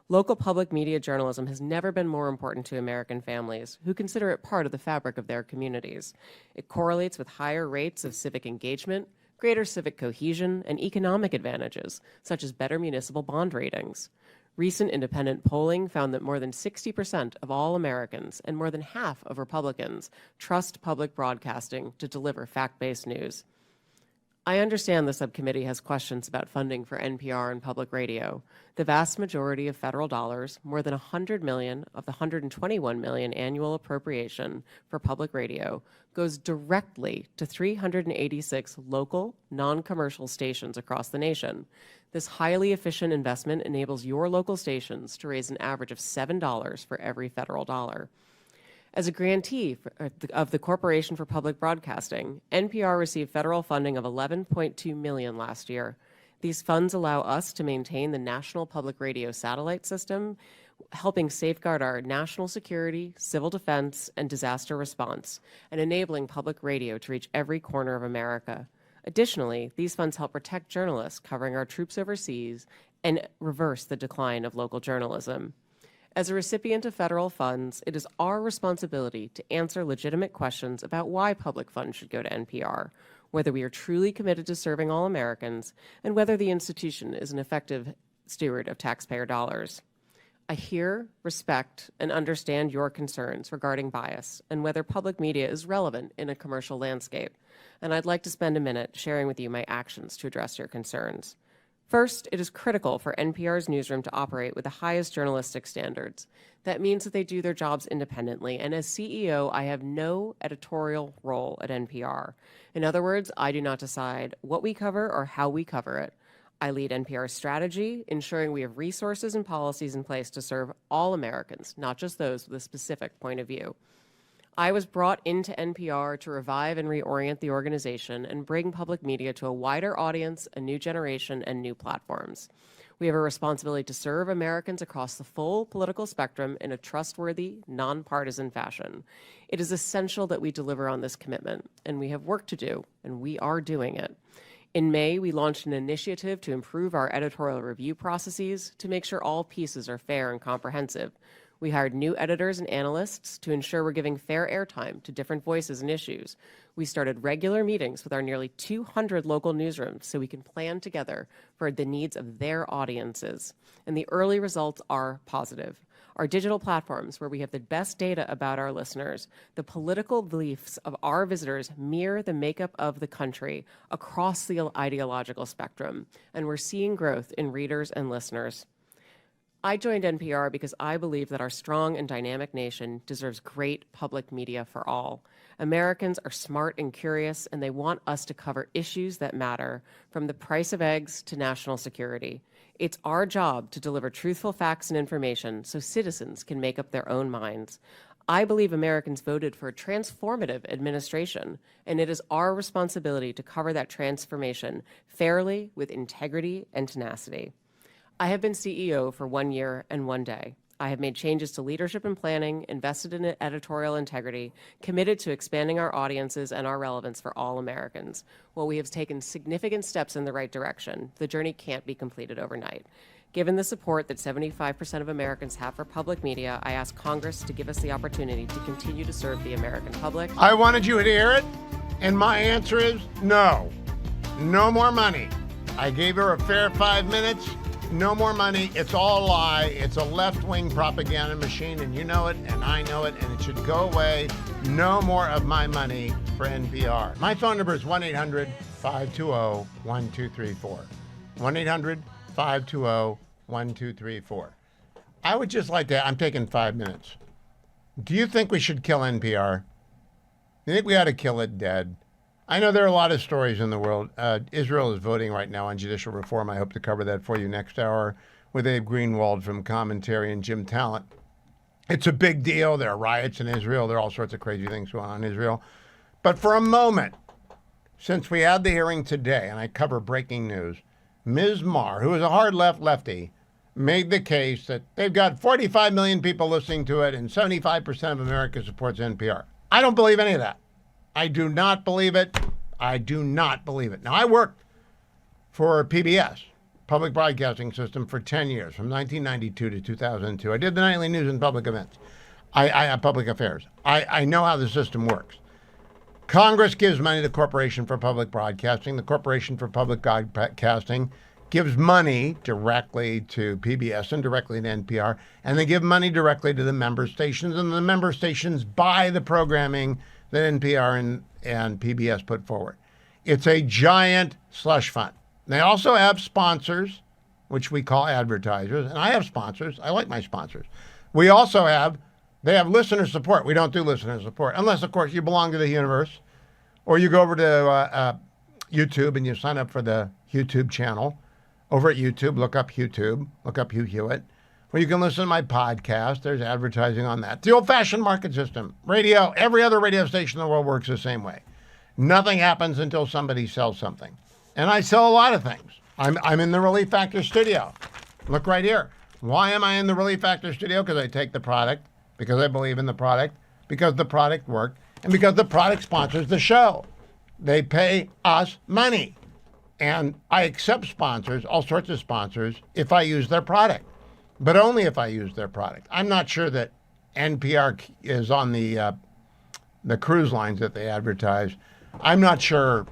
Speaker 12: Local public media journalism has never been more important to American families, who consider it part of the fabric of their communities. It correlates with higher rates of civic engagement, greater civic cohesion, and economic advantages, such as better municipal bond ratings. Recent independent polling found that more than 60% of all Americans and more than half of Republicans trust public broadcasting to deliver fact-based news. I understand the subcommittee has questions about funding for NPR and public radio. The vast majority of federal dollars, more than $100 million of the $121 million annual appropriation for public radio, goes directly to 386 local, non-commercial stations across the nation. This highly efficient investment enables your local stations to raise an average of $7 for every federal dollar. As a grantee of the Corporation for Public Broadcasting, NPR received federal funding of $11.2 million last year. These funds allow us to maintain the National Public Radio satellite system, helping safeguard our national security, civil defense, and disaster response, and enabling public radio to reach every corner of America. Additionally, these funds help protect journalists covering our troops overseas and reverse the decline of local journalism. As a recipient of federal funds, it is our responsibility to answer legitimate questions about why public funds should go to NPR, whether we are truly committed to serving all Americans, and whether the institution is an effective steward of taxpayer dollars. I hear, respect, and understand your concerns regarding bias and whether public media is relevant in a commercial landscape, and I'd like to spend a minute sharing with you my actions to address your concerns. First, it is critical for NPR's newsroom to operate with the highest journalistic standards. That means that they do their jobs independently, and as CEO, I have no editorial role at NPR. In other words, I do not decide what we cover or how we cover it. I lead NPR's strategy, ensuring we have resources and policies in place to serve all Americans, not just those with a specific point of view. I was brought into NPR to revive and reorient the organization and bring public media to a wider audience, a new generation, and new platforms. We have a responsibility to serve Americans across the full political spectrum in a trustworthy, nonpartisan fashion. It is essential that we deliver on this commitment, and we have work to do, and we are doing it. In May, we launched an initiative to improve our editorial review processes to make sure all pieces are fair and comprehensive. We hired new editors and analysts to ensure we're giving fair airtime to different voices and issues. We started regular meetings with our nearly 200 local newsrooms so we can plan together for the needs of their audiences. And the early results are positive. Our digital platforms, where we have the best data about our listeners, the political beliefs of our visitors mirror the makeup of the country across the ideological spectrum, and we're seeing growth in readers and listeners. I joined NPR because I believe that our strong and dynamic nation deserves great public media for all. Americans are smart and curious, and they want us to cover issues that matter, from the price of eggs to national security. It's our job to deliver truthful facts and information so citizens can make up their own minds. I believe Americans voted for a transformative administration, and it is our responsibility to cover that transformation fairly, with integrity and tenacity. I have been CEO for 1 year and 1 day. I have made changes to leadership and planning, invested in editorial integrity, committed to expanding our audiences and our relevance for all Americans. While we have taken significant steps in the right direction, the journey can't be completed overnight. Given the support that 75% of Americans have for public media, I ask Congress to give us the opportunity to continue to serve the American public.
Speaker 1: I wanted you to hear it, and my answer is no. No more money. I gave her a fair 5 minutes. No more money. It's all a lie. It's a left-wing propaganda machine, and you know it, and I know it, and it should go away. No more of my money for NPR. My phone number is 1-800-520-1234. 1-800-520-1234. I would just like to, I'm taking 5 minutes. Do you think we should kill NPR? You think we ought to kill it dead? I know there are a lot of stories in the world. Israel is voting right now on judicial reform. I hope to cover that for you next hour with Abe Greenwald from Commentary and Jim Talent. It's a big deal. There are riots in Israel. There are all sorts of crazy things going on in Israel. But for a moment, since we had the hearing today, and I cover breaking news, Ms. Marr, who is a hard lefty, made the case that they've got 45 million people listening to it and 75% of America supports NPR. I don't believe any of that. I do not believe it. I do not believe it. Now, I worked for PBS, Public Broadcasting System, for 10 years, from 1992 to 2002. I did the nightly news and public events. Public affairs. I know how the system works. Congress gives money to the Corporation for Public Broadcasting. The Corporation for Public Broadcasting gives money directly to PBS and directly to NPR, and they give money directly to the member stations, and the member stations buy the programming that NPR and PBS put forward. It's a giant slush fund. They also have sponsors, which we call advertisers, and I have sponsors. I like my sponsors. We also they have listener support. We don't do listener support, unless, of course, you belong to the universe, or you go over to YouTube and you sign up for the YouTube channel. Over at YouTube, look up YouTube, look up Hugh Hewitt, where you can listen to my podcast. There's advertising on that. The old-fashioned market system. Radio, every other radio station in the world works the same way. Nothing happens until somebody sells something. And I sell a lot of things. I'm in the Relief Factor studio. Look right here. Why am I in the Relief Factor studio? Because I take the product, because I believe in the product, because the product worked, and because the product sponsors the show. They pay us money. And I accept sponsors, all sorts of sponsors, if I use their product, but only if I use their product. I'm not sure that NPR is on the cruise lines that they advertise. I'm not sure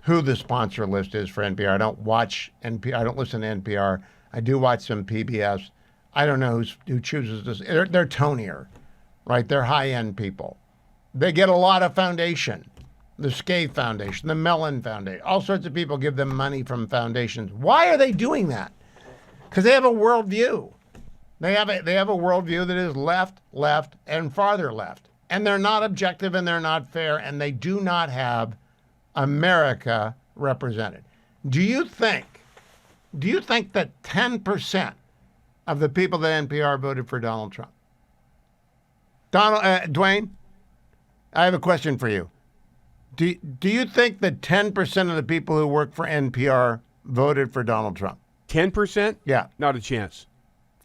Speaker 1: who the sponsor list is for NPR. I don't watch NPR. I don't listen to NPR. I do watch some PBS. I don't know who chooses this. They're tonier, right? They're high-end people. They get a lot of foundation. The Scave Foundation, the Mellon Foundation, all sorts of people give them money from foundations. Why are they doing that? Because they have a worldview. They have a worldview that is left, and farther left. And they're not objective and they're not fair, and they do not have America represented. Do you think that 10% of the people that NPR voted for Donald Trump? Dwayne, I have a question for you. Do you think that 10% of the people who work for NPR voted for Donald Trump?
Speaker 17: 10%?
Speaker 1: Yeah.
Speaker 17: Not a chance.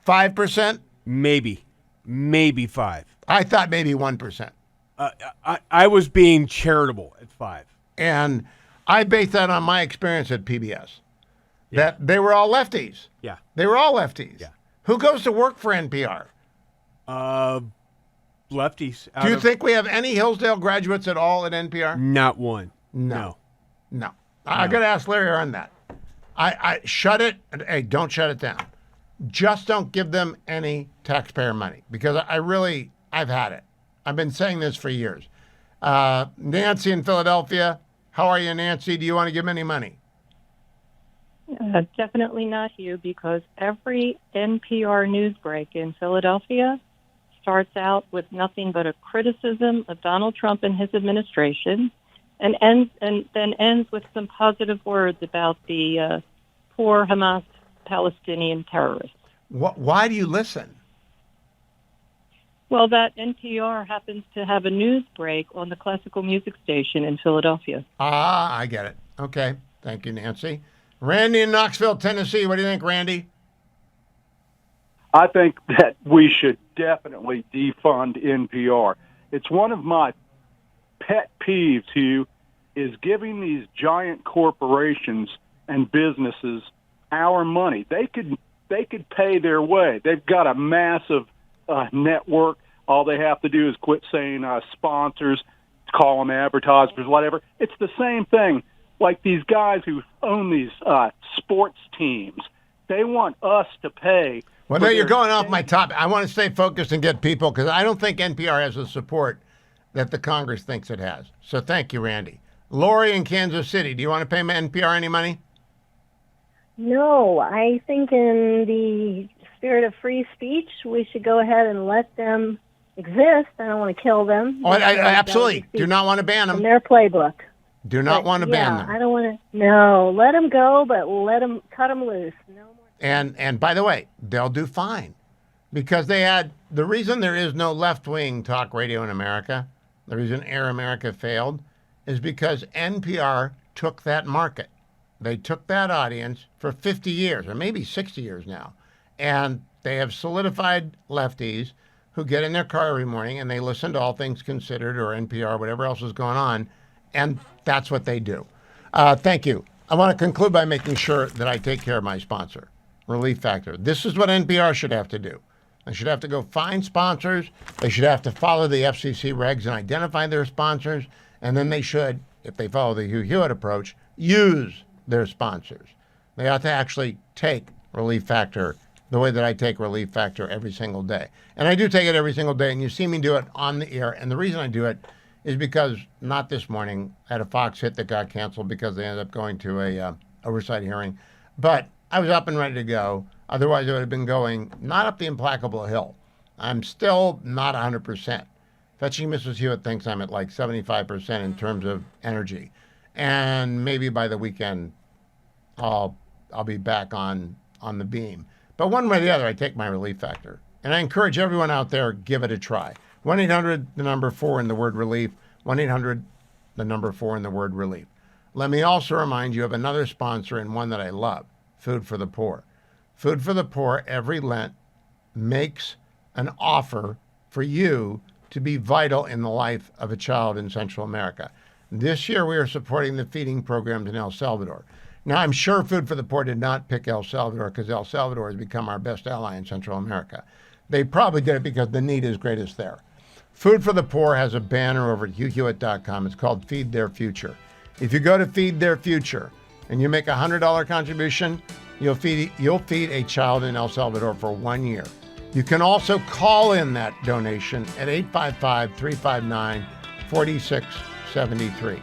Speaker 1: 5%?
Speaker 17: Maybe 5.
Speaker 1: I thought maybe 1%.
Speaker 17: I was being charitable at 5.
Speaker 1: And I base that on my experience at PBS. Yeah. That they were all lefties.
Speaker 17: Yeah.
Speaker 1: They were all lefties.
Speaker 17: Yeah.
Speaker 1: Who goes to work for NPR?
Speaker 17: Lefties.
Speaker 1: Do you think we have any Hillsdale graduates at all at NPR?
Speaker 17: Not one.
Speaker 1: No. I got to ask Larry on that. I shut it. Hey, don't shut it down. Just don't give them any taxpayer money, because I've had it. I've been saying this for years. Nancy in Philadelphia. How are you, Nancy? Do you want to give them any money?
Speaker 18: Definitely not, Hugh, because every NPR news break in Philadelphia starts out with nothing but a criticism of Donald Trump and his administration, and then ends with some positive words about the poor Hamas Palestinian terrorists.
Speaker 1: Why do you listen?
Speaker 18: Well, that NPR happens to have a news break on the classical music station in Philadelphia.
Speaker 1: Ah, I get it. Okay. Thank you, Nancy. Randy in Knoxville, Tennessee. What do you think, Randy?
Speaker 19: I think that we should definitely defund NPR. It's one of my pet peeves, Hugh, is giving these giant corporations and businesses our money. They could pay their way. They've got a massive network. All they have to do is quit saying sponsors, call them advertisers, whatever. It's the same thing. Like these guys who own these sports teams, they want us to pay.
Speaker 1: Well, no, you're going off my topic. I want to stay focused and get people, because I don't think NPR has the support that the Congress thinks it has. So thank you, Randy. Lori in Kansas City, do you want to pay NPR any money?
Speaker 20: No, I think in the spirit of free speech, we should go ahead and let them exist. I don't want to kill them.
Speaker 1: Oh, I absolutely do not want to ban them.
Speaker 20: In their playbook.
Speaker 1: Do not
Speaker 20: But,
Speaker 1: want to ban them.
Speaker 20: I don't want to. No, let them go, but cut them loose. No more.
Speaker 1: And by the way, they'll do fine, because the reason there is no left-wing talk radio in America, the reason Air America failed, is because NPR took that market. They took that audience for 50 years, or maybe 60 years now, and they have solidified lefties who get in their car every morning and they listen to All Things Considered or NPR, whatever else is going on, and that's what they do. Thank you. I want to conclude by making sure that I take care of my sponsor, Relief Factor. This is what NPR should have to do. They should have to go find sponsors. They should have to follow the FCC regs and identify their sponsors. And then they should, if they follow the Hugh Hewitt approach, use their sponsors. They ought to actually take Relief Factor the way that I take Relief Factor every single day. And I do take it every single day, and you see me do it on the air. And the reason I do it is because not this morning. I had a Fox hit that got canceled because they ended up going to a oversight hearing. But I was up and ready to go. Otherwise, I would have been going not up the implacable hill. I'm still not 100%. Fetching Mrs. Hewitt thinks I'm at like 75% in terms of energy. And maybe by the weekend, I'll be back on the beam. But one way or the other, I take my Relief Factor. And I encourage everyone out there, give it a try. 1-800, the number 4 in the word relief. 1-800, the number 4 in the word relief. Let me also remind you of another sponsor and one that I love, Food for the Poor. Food for the Poor every Lent makes an offer for you to be vital in the life of a child in Central America. This year, we are supporting the feeding programs in El Salvador. Now, I'm sure Food for the Poor did not pick El Salvador because El Salvador has become our best ally in Central America. They probably did it because the need is greatest there. Food for the Poor has a banner over at HughHewitt.com. It's called Feed Their Future. If you go to Feed Their Future and you make a $100 contribution, you'll feed a child in El Salvador for 1 year. You can also call in that donation at 855-359-4673.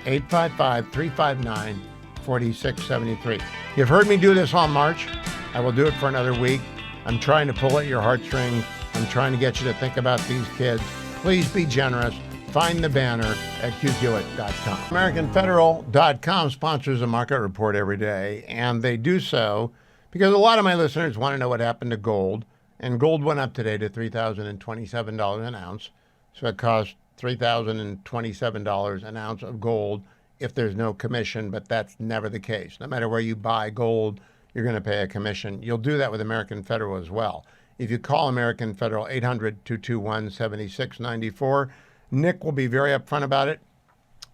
Speaker 1: 855-359-4673. You've heard me do this all March. I will do it for another week. I'm trying to pull at your heartstrings. I'm trying to get you to think about these kids. Please be generous. Find the banner at HughHewitt.com. AmericanFederal.com sponsors a market report every day, and they do so because a lot of my listeners want to know what happened to gold. And gold went up today to $3,027 an ounce. So it costs $3,027 an ounce of gold if there's no commission, but that's never the case. No matter where you buy gold, you're going to pay a commission. You'll do that with American Federal as well. If you call American Federal, 800-221-7694, Nick will be very upfront about it.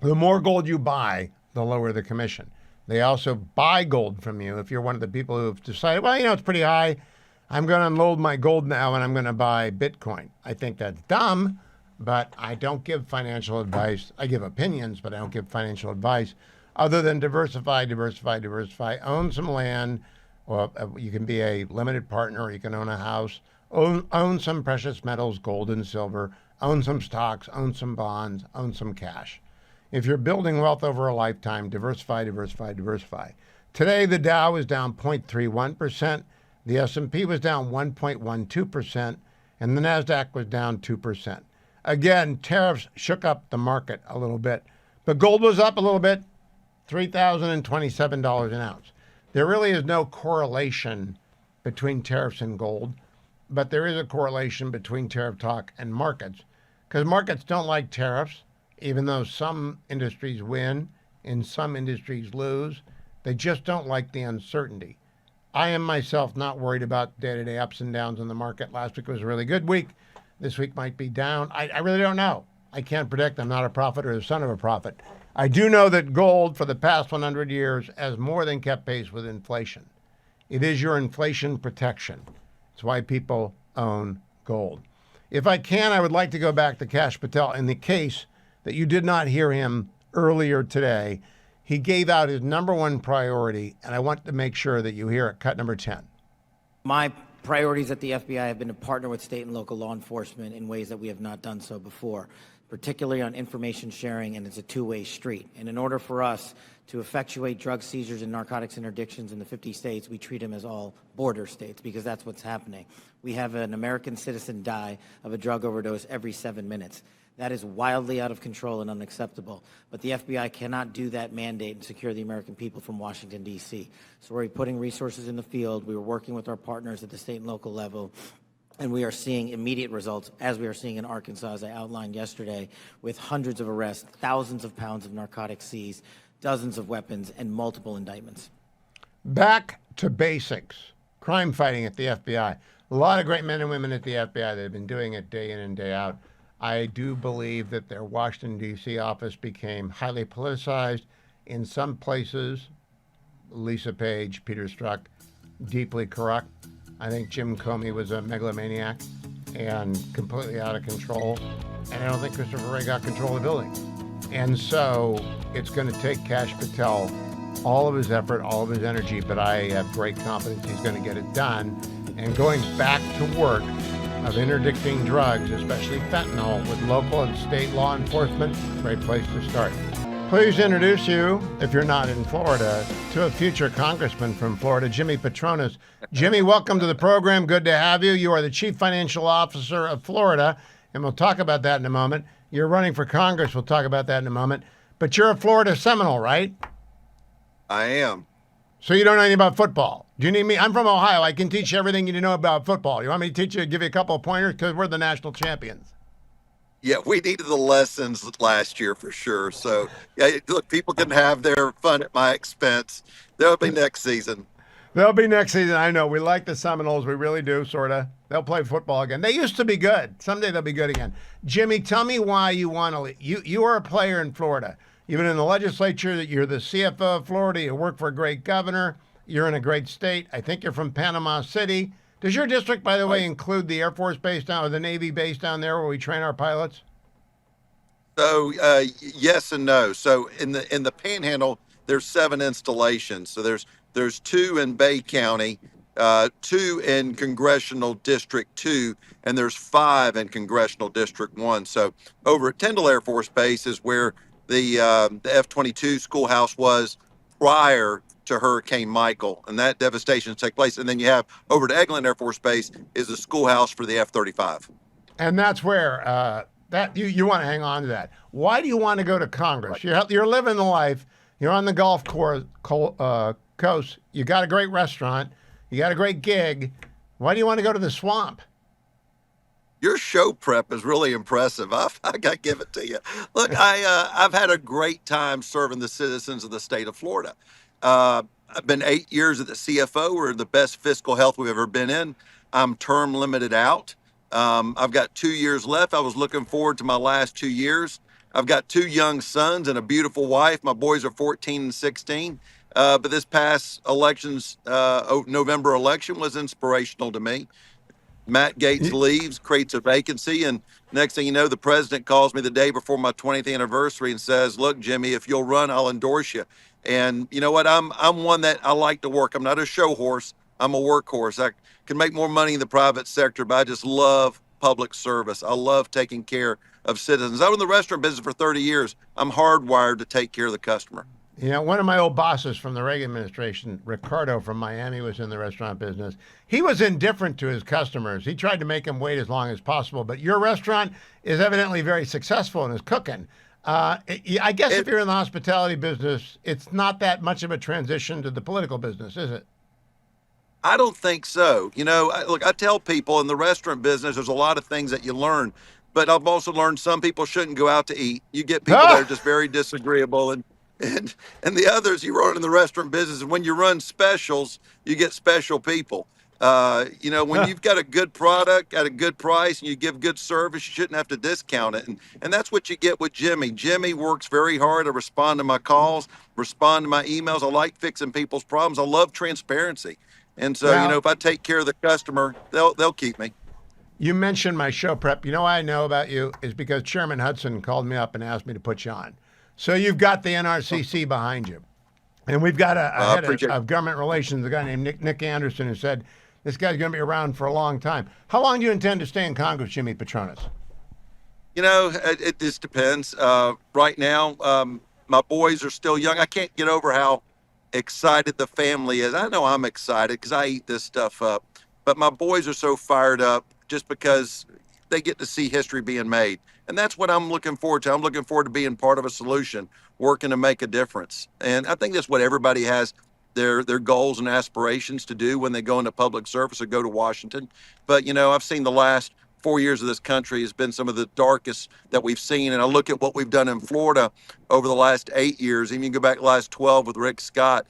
Speaker 1: The more gold you buy, the lower the commission. They also buy gold from you if you're one of the people who have decided, well, it's pretty high. I'm going to unload my gold now and I'm going to buy Bitcoin. I think that's dumb, but I don't give financial advice. I give opinions, but I don't give financial advice other than diversify. Own some land, or you can be a limited partner, or you can own a house. Own some precious metals, gold and silver. Own some stocks, own some bonds, own some cash. If you're building wealth over a lifetime, diversify. Today, the Dow is down 0.31%. The S&P was down 1.12%, and the NASDAQ was down 2%. Again, tariffs shook up the market a little bit, but gold was up a little bit, $3,027 an ounce. There really is no correlation between tariffs and gold, but there is a correlation between tariff talk and markets, because markets don't like tariffs, even though some industries win and some industries lose. They just don't like the uncertainty. I am myself not worried about day-to-day ups and downs in the market. Last week was a really good week. This week might be down. I really don't know. I can't predict. I'm not a prophet or the son of a prophet. I do know that gold for the past 100 years has more than kept pace with inflation. It is your inflation protection. It's why people own gold. If I can, I would like to go back to Kash Patel. In the case that you did not hear him earlier today, he gave out his number one priority, and I want to make sure that you hear it. Cut number 10.
Speaker 2: My priorities at the FBI have been to partner with state and local law enforcement in ways that we have not done so before, particularly on information sharing, and it's a two-way street. And in order for us to effectuate drug seizures and narcotics interdictions in the 50 states, we treat them as all border states because that's what's happening. We have an American citizen die of a drug overdose every 7 minutes. That is wildly out of control and unacceptable. But the FBI cannot do that mandate and secure the American people from Washington, D.C. So we're putting resources in the field. We were working with our partners at the state and local level. And we are seeing immediate results, as we are seeing in Arkansas, as I outlined yesterday, with hundreds of arrests, thousands of pounds of narcotics seized, dozens of weapons, and multiple indictments.
Speaker 1: Back to basics. Crime fighting at the FBI. A lot of great men and women at the FBI that have been doing it day in and day out. I do believe that their Washington, D.C. office became highly politicized. In some places, Lisa Page, Peter Strzok, deeply corrupt. I think Jim Comey was a megalomaniac and completely out of control. And I don't think Christopher Wray got control of the building. And so it's going to take Kash Patel all of his effort, all of his energy, but I have great confidence he's going to get it done. And going back to work of interdicting drugs, especially fentanyl, with local and state law enforcement, great place to start. Please introduce you, if you're not in Florida, to a future congressman from Florida, Jimmy Patronis. Jimmy, welcome to the program. Good to have you. You are the Chief Financial Officer of Florida, and we'll talk about that in a moment. You're running for Congress. We'll talk about that in a moment. But you're a Florida Seminole, right?
Speaker 21: I am.
Speaker 1: So you don't know anything about football. Do you need me? I'm from Ohio. I can teach you everything you need to know about football. You want me to teach you, give you a couple of pointers? Because we're the national champions.
Speaker 21: Yeah, we needed the lessons last year for sure. So, yeah, look, people can have their fun at my expense. There'll be next season.
Speaker 1: There'll be next season. I know. We like the Seminoles. We really do, sort of. They'll play football again. They used to be good. Someday they'll be good again. Jimmy, tell me why you want to leave. You are a player in Florida. You've been in the legislature. You're the CFO of Florida. You work for a great governor. You're in a great state. I think you're from Panama City. Does your district, by the way, include the Air Force base down or the Navy base down there where we train our pilots?
Speaker 21: So yes and no. So in the Panhandle, there's 7 installations. So there's 2 in Bay County, 2 in Congressional District 2, and there's 5 in Congressional District 1. So over at Tyndall Air Force Base is where the F-22 schoolhouse was prior to Hurricane Michael, and that devastation took place. And then you have over to Eglin Air Force Base is the schoolhouse for the F-35.
Speaker 1: And that's where that you want to hang on to that. Why do you want to go to Congress? You're living the life. You're on the golf coast. You got a great restaurant. You got a great gig. Why do you want to go to the swamp?
Speaker 21: Your show prep is really impressive. I got to give it to you. Look, I've had a great time serving the citizens of the state of Florida. I've been 8 years at the CFO. We're the best fiscal health we've ever been in. I'm term limited out. I've got 2 years left. I was looking forward to my last 2 years. I've got 2 young sons and a beautiful wife. My boys are 14 and 16. But this past November election was inspirational to me. Matt Gaetz leaves, creates a vacancy, and next thing you know, the president calls me the day before my 20th anniversary and says, "Look, Jimmy, if you'll run, I'll endorse you." And you know what? I'm one that I like to work. I'm not a show horse. I'm a workhorse. I can make more money in the private sector, but I just love public service. I love taking care of citizens. I was in the restaurant business for 30 years. I'm hardwired to take care of the customer.
Speaker 1: You know, one of my old bosses from the Reagan administration, Ricardo from Miami, was in the restaurant business. He was indifferent to his customers. He tried to make them wait as long as possible. But your restaurant is evidently very successful in its cooking. I guess if you're in the hospitality business, it's not that much of a transition to the political business, is it?
Speaker 21: I don't think so. You know, look, I tell people in the restaurant business, there's a lot of things that you learn. But I've also learned some people shouldn't go out to eat. You get people that are just very disagreeable and the others you run in the restaurant business, and when you run specials, you get special people. You know, when you've got a good product at a good price and you give good service, you shouldn't have to discount it. And that's what you get with Jimmy. Jimmy works very hard to respond to my calls, respond to my emails. I like fixing people's problems. I love transparency. And so, you know, if I take care of the customer, they'll keep me.
Speaker 1: You mentioned my show prep. You know why I know about you is because Chairman Hudson called me up and asked me to put you on. So you've got the NRCC behind you. And we've got a head of government relations, a guy named Nick Anderson, who said, this guy's going to be around for a long time. How long do you intend to stay in Congress, Jimmy Patronis?
Speaker 21: It just depends. Right now, my boys are still young. I can't get over how excited the family is. I know I'm excited because I eat this stuff up, but my boys are so fired up just because they get to see history being made. And that's what I'm looking forward to. I'm looking forward to being part of a solution, working to make a difference. And I think that's what everybody has their goals and aspirations to do when they go into public service or go to Washington. But, I've seen the last 4 years of this country has been some of the darkest that we've seen. And I look at what we've done in Florida over the last 8 years. Even you go back the last 12 with Rick Scott,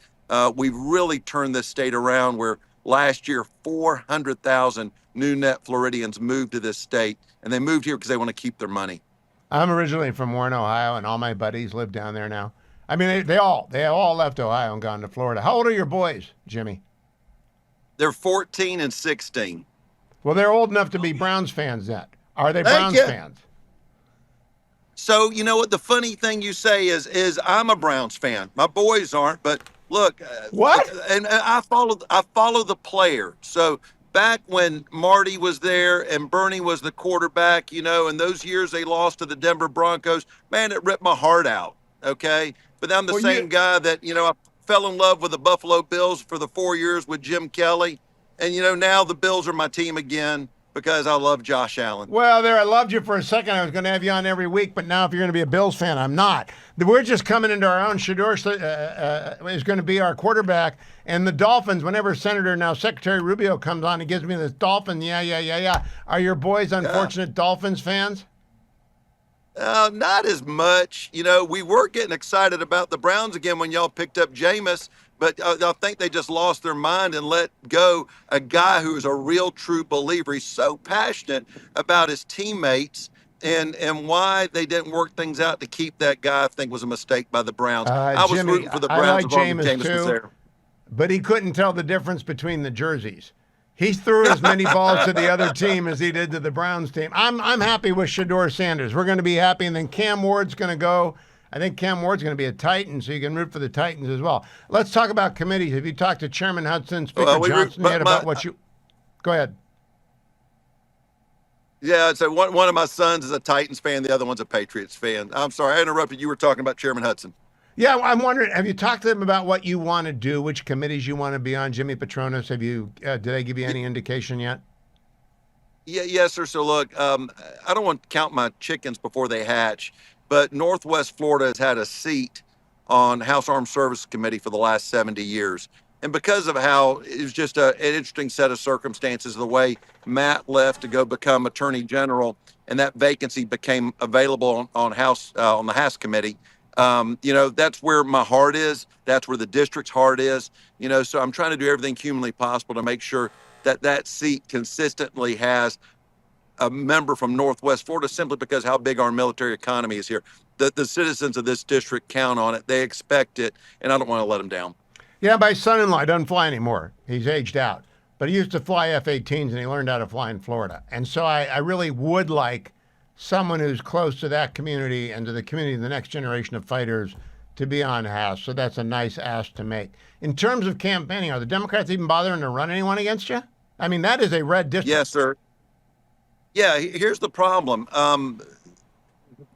Speaker 21: we've really turned this state around where last year 400,000 new net Floridians moved to this state. And they moved here because they want to keep their money.
Speaker 1: I'm originally from Warren, Ohio, and all my buddies live down there now. I mean, they all left Ohio and gone to Florida. How old are your boys, Jimmy?
Speaker 21: They're 14 and 16.
Speaker 1: Well, they're old enough to be Browns fans then. Are they
Speaker 21: Thank
Speaker 1: Browns
Speaker 21: you.
Speaker 1: fans?
Speaker 21: So, you know what? The funny thing you say is I'm a Browns fan. My boys aren't, but look.
Speaker 1: What?
Speaker 21: And I follow the player. So back when Marty was there and Bernie was the quarterback, and those years they lost to the Denver Broncos, man, it ripped my heart out. Okay. But I'm the same guy that, I fell in love with the Buffalo Bills for the 4 years with Jim Kelly. And, now the Bills are my team again because I love Josh Allen.
Speaker 1: Well, I loved you for a second. I was going to have you on every week, but now if you're going to be a Bills fan, I'm not. We're just coming into our own. Shedeur is going to be our quarterback. And the Dolphins, whenever Secretary Rubio comes on and gives me this Dolphin, yeah. Are your boys unfortunate Dolphins fans?
Speaker 21: Not as much. We were getting excited about the Browns again when y'all picked up Jameis, but I think they just lost their mind and let go a guy who is a real true believer. He's so passionate about his teammates and why they didn't work things out to keep that guy. I think was a mistake by the Browns. I was rooting for the Browns.
Speaker 1: I like
Speaker 21: as long as
Speaker 1: Jameis
Speaker 21: Jameis was
Speaker 1: too,
Speaker 21: there.
Speaker 1: but he couldn't tell the difference between the jerseys. He threw as many balls to the other team as he did to the Browns team. I'm happy with Shedeur Sanders. We're going to be happy. And then Cam Ward's going to go. I think Cam Ward's going to be a Titan, so you can root for the Titans as well. Let's talk about committees. Have you talked to Chairman Hudson, Speaker Johnson yet about what you... Go ahead.
Speaker 21: Yeah, so one of my sons is a Titans fan. The other one's a Patriots fan. I'm sorry, I interrupted. You were talking about Chairman Hudson.
Speaker 1: Yeah, I'm wondering, have you talked to them about what you want to do, which committees you want to be on? Jimmy Petronas, did they give you any indication yet?
Speaker 21: Yeah, yes, sir. So look, I don't want to count my chickens before they hatch, but Northwest Florida has had a seat on House Armed Services Committee for the last 70 years. And because of how it was just an interesting set of circumstances, the way Matt left to go become Attorney General, and that vacancy became available on the House Committee. That's where my heart is. That's where the district's heart is. So I'm trying to do everything humanly possible to make sure that seat consistently has a member from Northwest Florida, simply because how big our military economy is here. The citizens of this district count on it. They expect it, and I don't want to let them down.
Speaker 1: Yeah, my son-in-law doesn't fly anymore. He's aged out. But he used to fly F-18s, and he learned how to fly in Florida. And so I really would like someone who's close to that community and to the community of the next generation of fighters to be on House. So that's a nice ask to make. In terms of campaigning, are the Democrats even bothering to run anyone against you? I mean, that is a red district.
Speaker 21: Yes, sir. Yeah, here's the problem.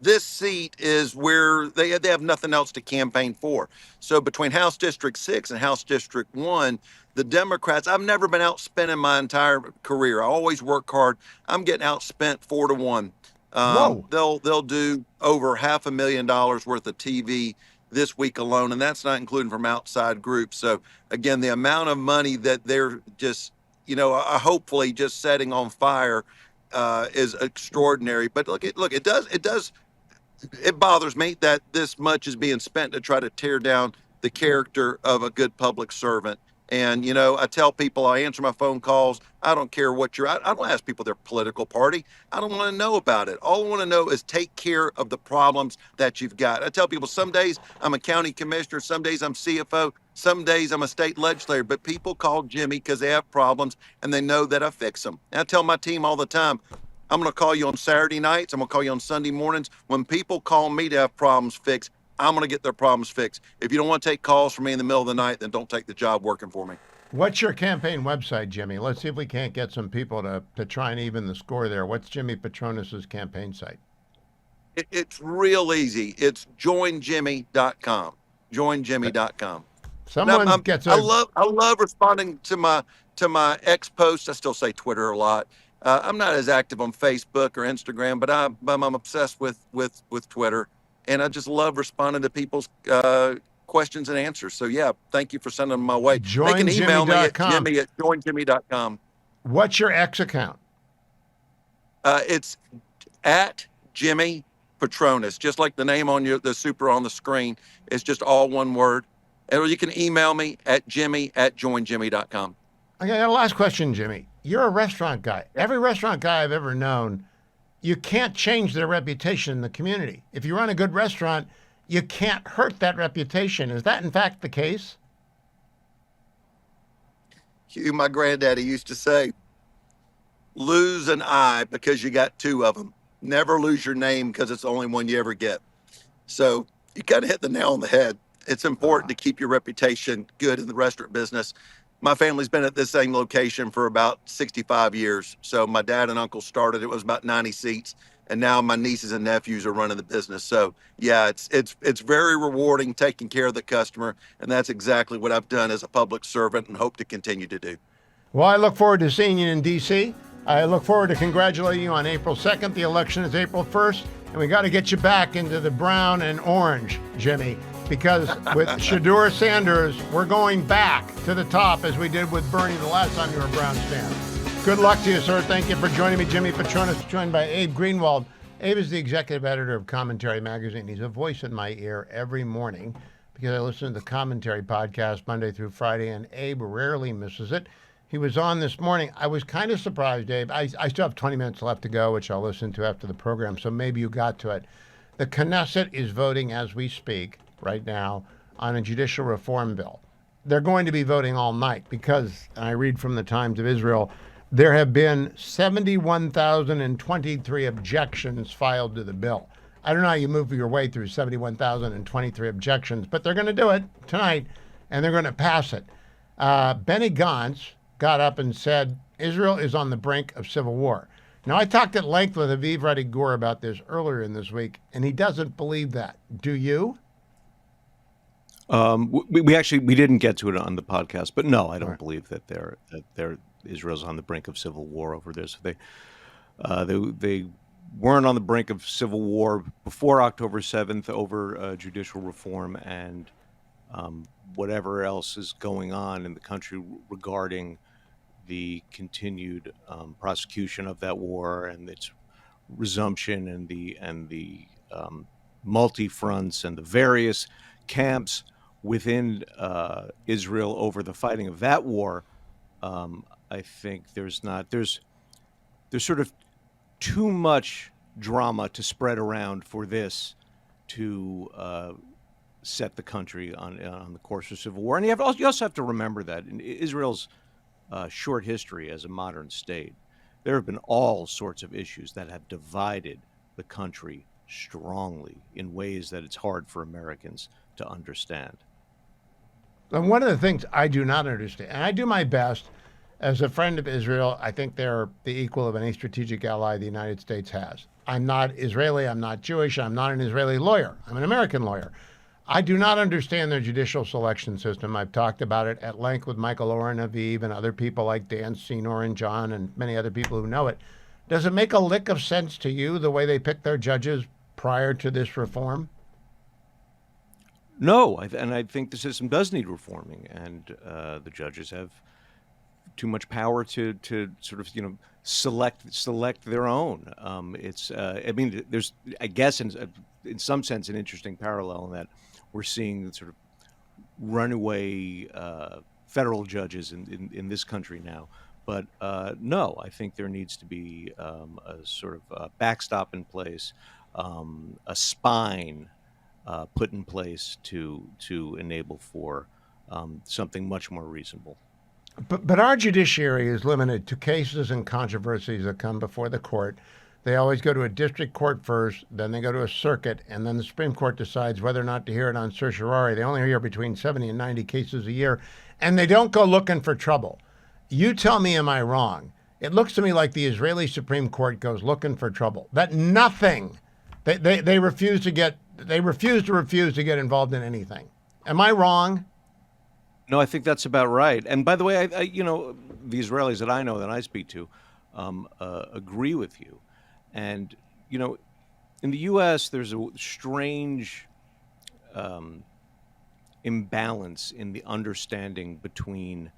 Speaker 21: This seat is where they have nothing else to campaign for. So between House District 6 and House District 1, the Democrats, I've never been outspent in my entire career. I always work hard. I'm getting outspent 4-1. They'll do over $500,000 worth of TV this week alone, and that's not including from outside groups. So again, the amount of money that they're just, hopefully just setting on fire is extraordinary. But it bothers me that this much is being spent to try to tear down the character of a good public servant. And, I tell people, I answer my phone calls. I don't care what I don't ask people their political party. I don't want to know about it. All I want to know is take care of the problems that you've got. I tell people some days I'm a county commissioner, some days I'm CFO, some days I'm a state legislator, but people call Jimmy because they have problems and they know that I fix them. And I tell my team all the time, I'm going to call you on Saturday nights. I'm going to call you on Sunday mornings. When people call me to have problems fixed, I'm going to get their problems fixed. If you don't want to take calls from me in the middle of the night, then don't take the job working for me.
Speaker 1: What's your campaign website, Jimmy? Let's see if we can't get some people to try and even the score there. What's Jimmy Petronas's campaign site?
Speaker 21: It's real easy. It's joinjimmy.com. Joinjimmy.com.
Speaker 1: Someone gets a.
Speaker 21: I love responding to my ex posts. I still say Twitter a lot. I'm not as active on Facebook or Instagram, but I'm obsessed with Twitter, and I just love responding to people's questions and answers. So yeah, thank you for sending them my way. They can email me at jimmy@joinjimmy.com.
Speaker 1: What's your X account?
Speaker 21: It's at Jimmy Petronas, just like the name on the super on the screen. It's just all one word. Or you can email me at jimmy@joinjimmy.com.
Speaker 1: Okay, got a last question, Jimmy. You're a restaurant guy. Every restaurant guy I've ever known, you can't change their reputation in the community. If you run a good restaurant, you can't hurt that reputation. Is that in fact the case?
Speaker 21: Hugh, my granddaddy used to say, lose an eye because you got two of them. Never lose your name because it's the only one you ever get. So you got to hit the nail on the head. It's important to keep your reputation good in the restaurant business. My family's been at this same location for about 65 years. So my dad and uncle started, it was about 90 seats. And now my nieces and nephews are running the business. So yeah, it's very rewarding taking care of the customer. And that's exactly what I've done as a public servant and hope to continue to do.
Speaker 1: Well, I look forward to seeing you in D.C. I look forward to congratulating you on April 2nd. The election is April 1st. And we got to get you back into the brown and orange, Jimmy. Because with Shadur Sanders, we're going back to the top as we did with Bernie the last time you were a Brown stand. Good luck to you, sir. Thank you for joining me. Jimmy Petronas, joined by Abe Greenwald. Abe is the executive editor of Commentary Magazine. He's a voice in my ear every morning because I listen to the Commentary podcast Monday through Friday, and Abe rarely misses it. He was on this morning. I was kind of surprised, Abe. I still have 20 minutes left to go, which I'll listen to after the program, so maybe you got to it. The Knesset is voting as we speak right now on a judicial reform bill. They're going to be voting all night because, and I read from the Times of Israel, there have been 71,023 objections filed to the bill. I don't know how you move your way through 71,023 objections, but they're going to do it tonight, and they're going to pass it. Benny Gantz got up and said, Israel is on the brink of civil war. Now, I talked at length with Aviv Radi-Gur about this earlier in this week, and he doesn't believe that. Do you?
Speaker 3: We didn't get to it on the podcast, but no, I don't believe that Israel's on the brink of civil war over this. They weren't on the brink of civil war before October 7th over judicial reform and whatever else is going on in the country regarding the continued prosecution of that war and its resumption and the multi-fronts and the various camps within Israel over the fighting of that war. I think there's sort of too much drama to spread around for this to set the country on the course of civil war. And you also have to remember that in Israel's short history as a modern state, there have been all sorts of issues that have divided the country strongly in ways that it's hard for Americans to understand.
Speaker 1: And one of the things I do not understand, and I do my best as a friend of Israel, I think they're the equal of any strategic ally the United States has. I'm not Israeli, I'm not Jewish, I'm not an Israeli lawyer, I'm an American lawyer. I do not understand their judicial selection system. I've talked about it at length with Michael Orr and Aviv and other people like Dan Senor and John and many other people who know it. Does it make a lick of sense to you the way they pick their judges prior to this reform?
Speaker 3: No, and I think the system does need reforming, and the judges have too much power to sort of select their own. There's, I guess, in some sense, an interesting parallel in that we're seeing sort of runaway federal judges in this country now. But no, I think there needs to be a sort of backstop in place, a spine put in place to enable for something much more reasonable.
Speaker 1: But our judiciary is limited to cases and controversies that come before the court. They always go to a district court first, then they go to a circuit, and then the Supreme Court decides whether or not to hear it on certiorari. They only hear between 70 and 90 cases a year, and they don't go looking for trouble. You tell me, am I wrong? It looks to me like the Israeli Supreme Court goes looking for trouble, that nothing They refuse to get involved in anything. Am I wrong?
Speaker 3: No, I think that's about right. And by the way, I the Israelis that I know that I speak to agree with you. And in the U.S., there's a strange imbalance in the understanding between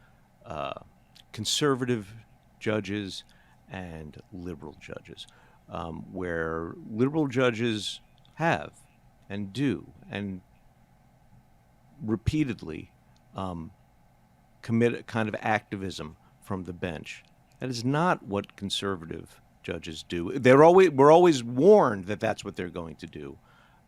Speaker 3: conservative judges and liberal judges, where liberal judges have and do and repeatedly commit a kind of activism from the bench. That is not what conservative judges do. We're always warned that that's what they're going to do,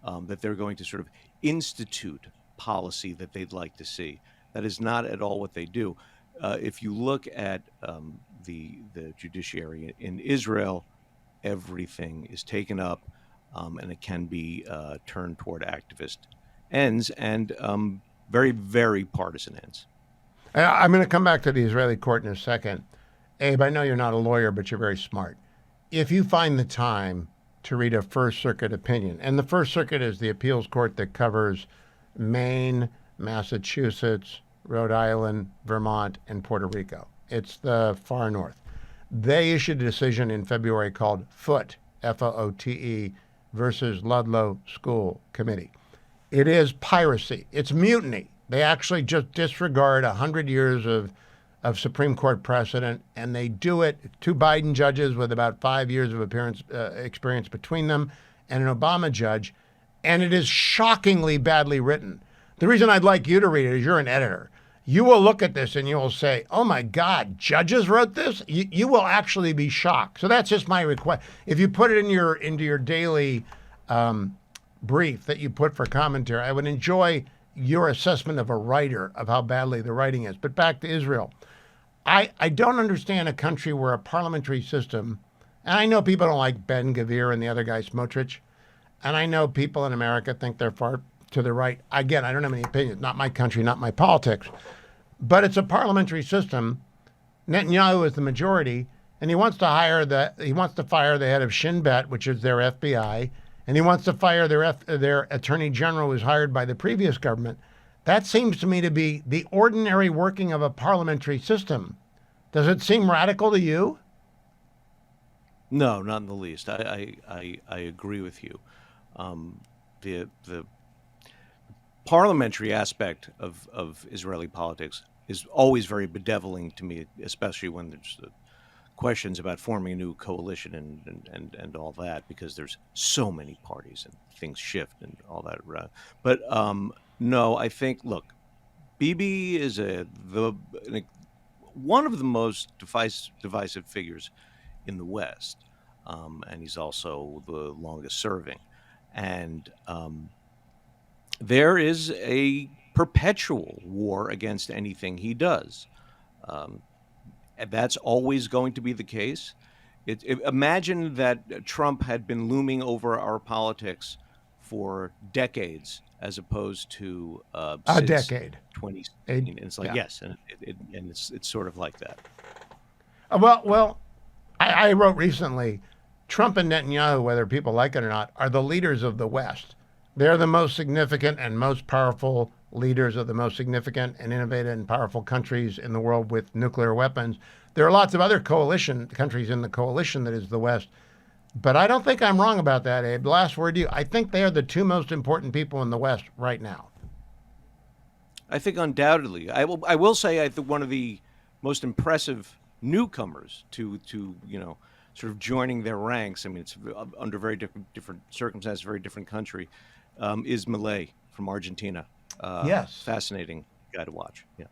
Speaker 3: that they're going to sort of institute policy that they'd like to see. That is not at all what they do. If you look at the judiciary in Israel, everything is taken up, and it can be turned toward activist ends and very, very partisan ends.
Speaker 1: I'm going to come back to the Israeli court in a second. Abe, I know you're not a lawyer, but you're very smart. If you find the time to read a First Circuit opinion, and the First Circuit is the appeals court that covers Maine, Massachusetts, Rhode Island, Vermont, and Puerto Rico. It's the far north. They issued a decision in February called Foote, F-O-O-T-E, versus Ludlow School Committee. It is piracy. It's mutiny. They actually just disregard 100 years of Supreme Court precedent, and they do it. Two Biden judges with about 5 years of experience between them, and an Obama judge, and it is shockingly badly written. The reason I'd like you to read it is you're an editor. You will look at this and you will say, oh my God, judges wrote this? You will actually be shocked. So that's just my request. If you put it into your daily brief that you put for commentary, I would enjoy your assessment of a writer of how badly the writing is. But back to Israel. I don't understand a country where a parliamentary system, and I know people don't like Ben Gvir and the other guy, Smotrich, and I know people in America think they're far to the right. Again, I don't have any opinions. Not my country, not my politics. But it's a parliamentary system. Netanyahu is the majority, and he wants to fire the head of Shin Bet, which is their FBI, and he wants to fire their attorney general, who's hired by the previous government. That seems to me to be the ordinary working of a parliamentary system. Does it seem radical to you?
Speaker 3: No, not in the least. I agree with you. The parliamentary aspect of Israeli politics is always very bedeviling to me, especially when there's questions about forming a new coalition and all that, because there's so many parties and things shift and all that. But no, I think, look, Bibi is one of the most divisive figures in the West, and he's also the longest serving. And there is a perpetual war against anything he does. And that's always going to be the case. Imagine that Trump had been looming over our politics for decades, as opposed to
Speaker 1: a decade,
Speaker 3: 2016. And it's like, yes, and it's sort of like that.
Speaker 1: Well, I wrote recently, Trump and Netanyahu, whether people like it or not, are the leaders of the West. They're the most significant and most powerful leaders of the most significant and innovative and powerful countries in the world with nuclear weapons. There are lots of other coalition countries in the coalition that is the West. But I don't think I'm wrong about that, Abe. Last word to you. I think they are the two most important people in the West right now.
Speaker 3: I think undoubtedly. I will say I think one of the most impressive newcomers to sort of joining their ranks. I mean, it's under very different circumstances, very different country. Is Milei from Argentina.
Speaker 1: Yes.
Speaker 3: Fascinating guy to watch. Yeah.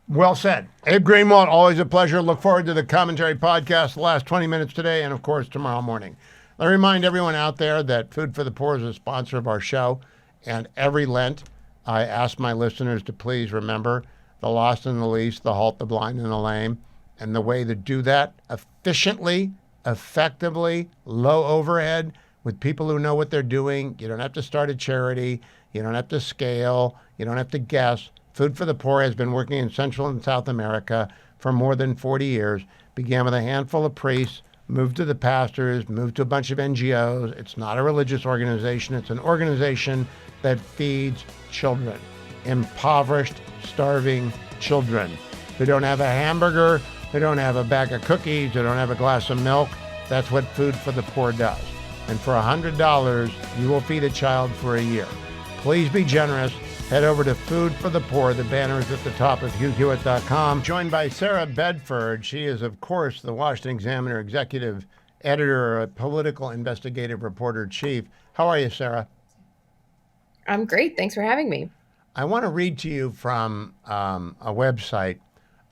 Speaker 1: Well said. Abe Greenwald, always a pleasure. Look forward to the commentary podcast the last 20 minutes today and, of course, tomorrow morning. Let me remind everyone out there that Food for the Poor is a sponsor of our show. And every Lent, I ask my listeners to please remember the lost and the least, the halt, the blind, and the lame. And the way to do that efficiently, effectively, low overhead, with people who know what they're doing. You don't have to start a charity. You don't have to scale. You don't have to guess. Food for the Poor has been working in Central and South America for more than 40 years. Began with a handful of priests, moved to the pastors, moved to a bunch of NGOs. It's not a religious organization. It's an organization that feeds children, impoverished, starving children who don't have a hamburger, who don't have a bag of cookies, who don't have a glass of milk. That's what Food for the Poor does. And for $100, you will feed a child for a year. Please be generous. Head over to Food for the Poor. The banner is at the top of HughHewitt.com. Joined by Sarah Bedford. She is, of course, the Washington Examiner executive editor, a political investigative reporter chief. How are you, Sarah?
Speaker 4: I'm great. Thanks for having me.
Speaker 1: I want to read to you from a website.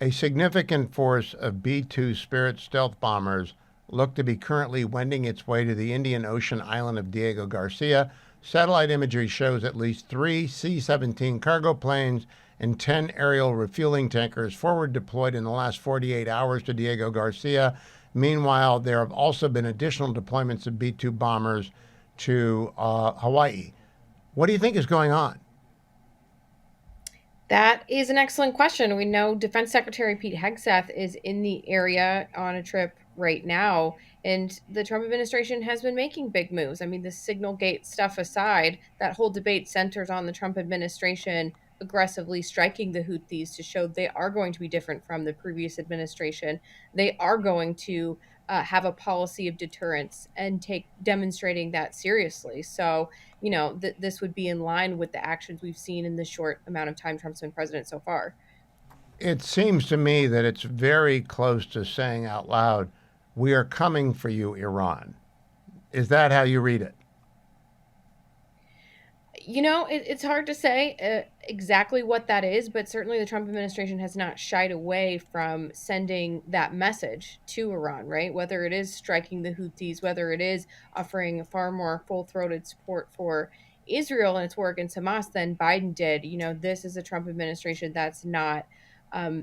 Speaker 1: A significant force of B-2 Spirit stealth bombers look to be currently wending its way to the Indian Ocean island of Diego Garcia. Satellite imagery shows at least 3 C-17 cargo planes and 10 aerial refueling tankers forward deployed in the last 48 hours to Diego Garcia. Meanwhile, there have also been additional deployments of B-2 bombers to Hawaii. What do you think is going on?
Speaker 4: That is an excellent question. We know Defense Secretary Pete Hegseth is in the area on a trip right now, and the Trump administration has been making big moves. I mean, the Signalgate stuff aside, that whole debate centers on the Trump administration aggressively striking the Houthis to show they are going to be different from the previous administration. They are going to have a policy of deterrence and demonstrating that seriously. So, this would be in line with the actions we've seen in the short amount of time Trump's been president so far.
Speaker 1: It seems to me that it's very close to saying out loud, "We are coming for you, Iran." Is that how you read it?
Speaker 4: It's hard to say exactly what that is, but certainly the Trump administration has not shied away from sending that message to Iran, right? Whether it is striking the Houthis, whether it is offering far more full-throated support for Israel and its war against Hamas than Biden did. This is a Trump administration that's not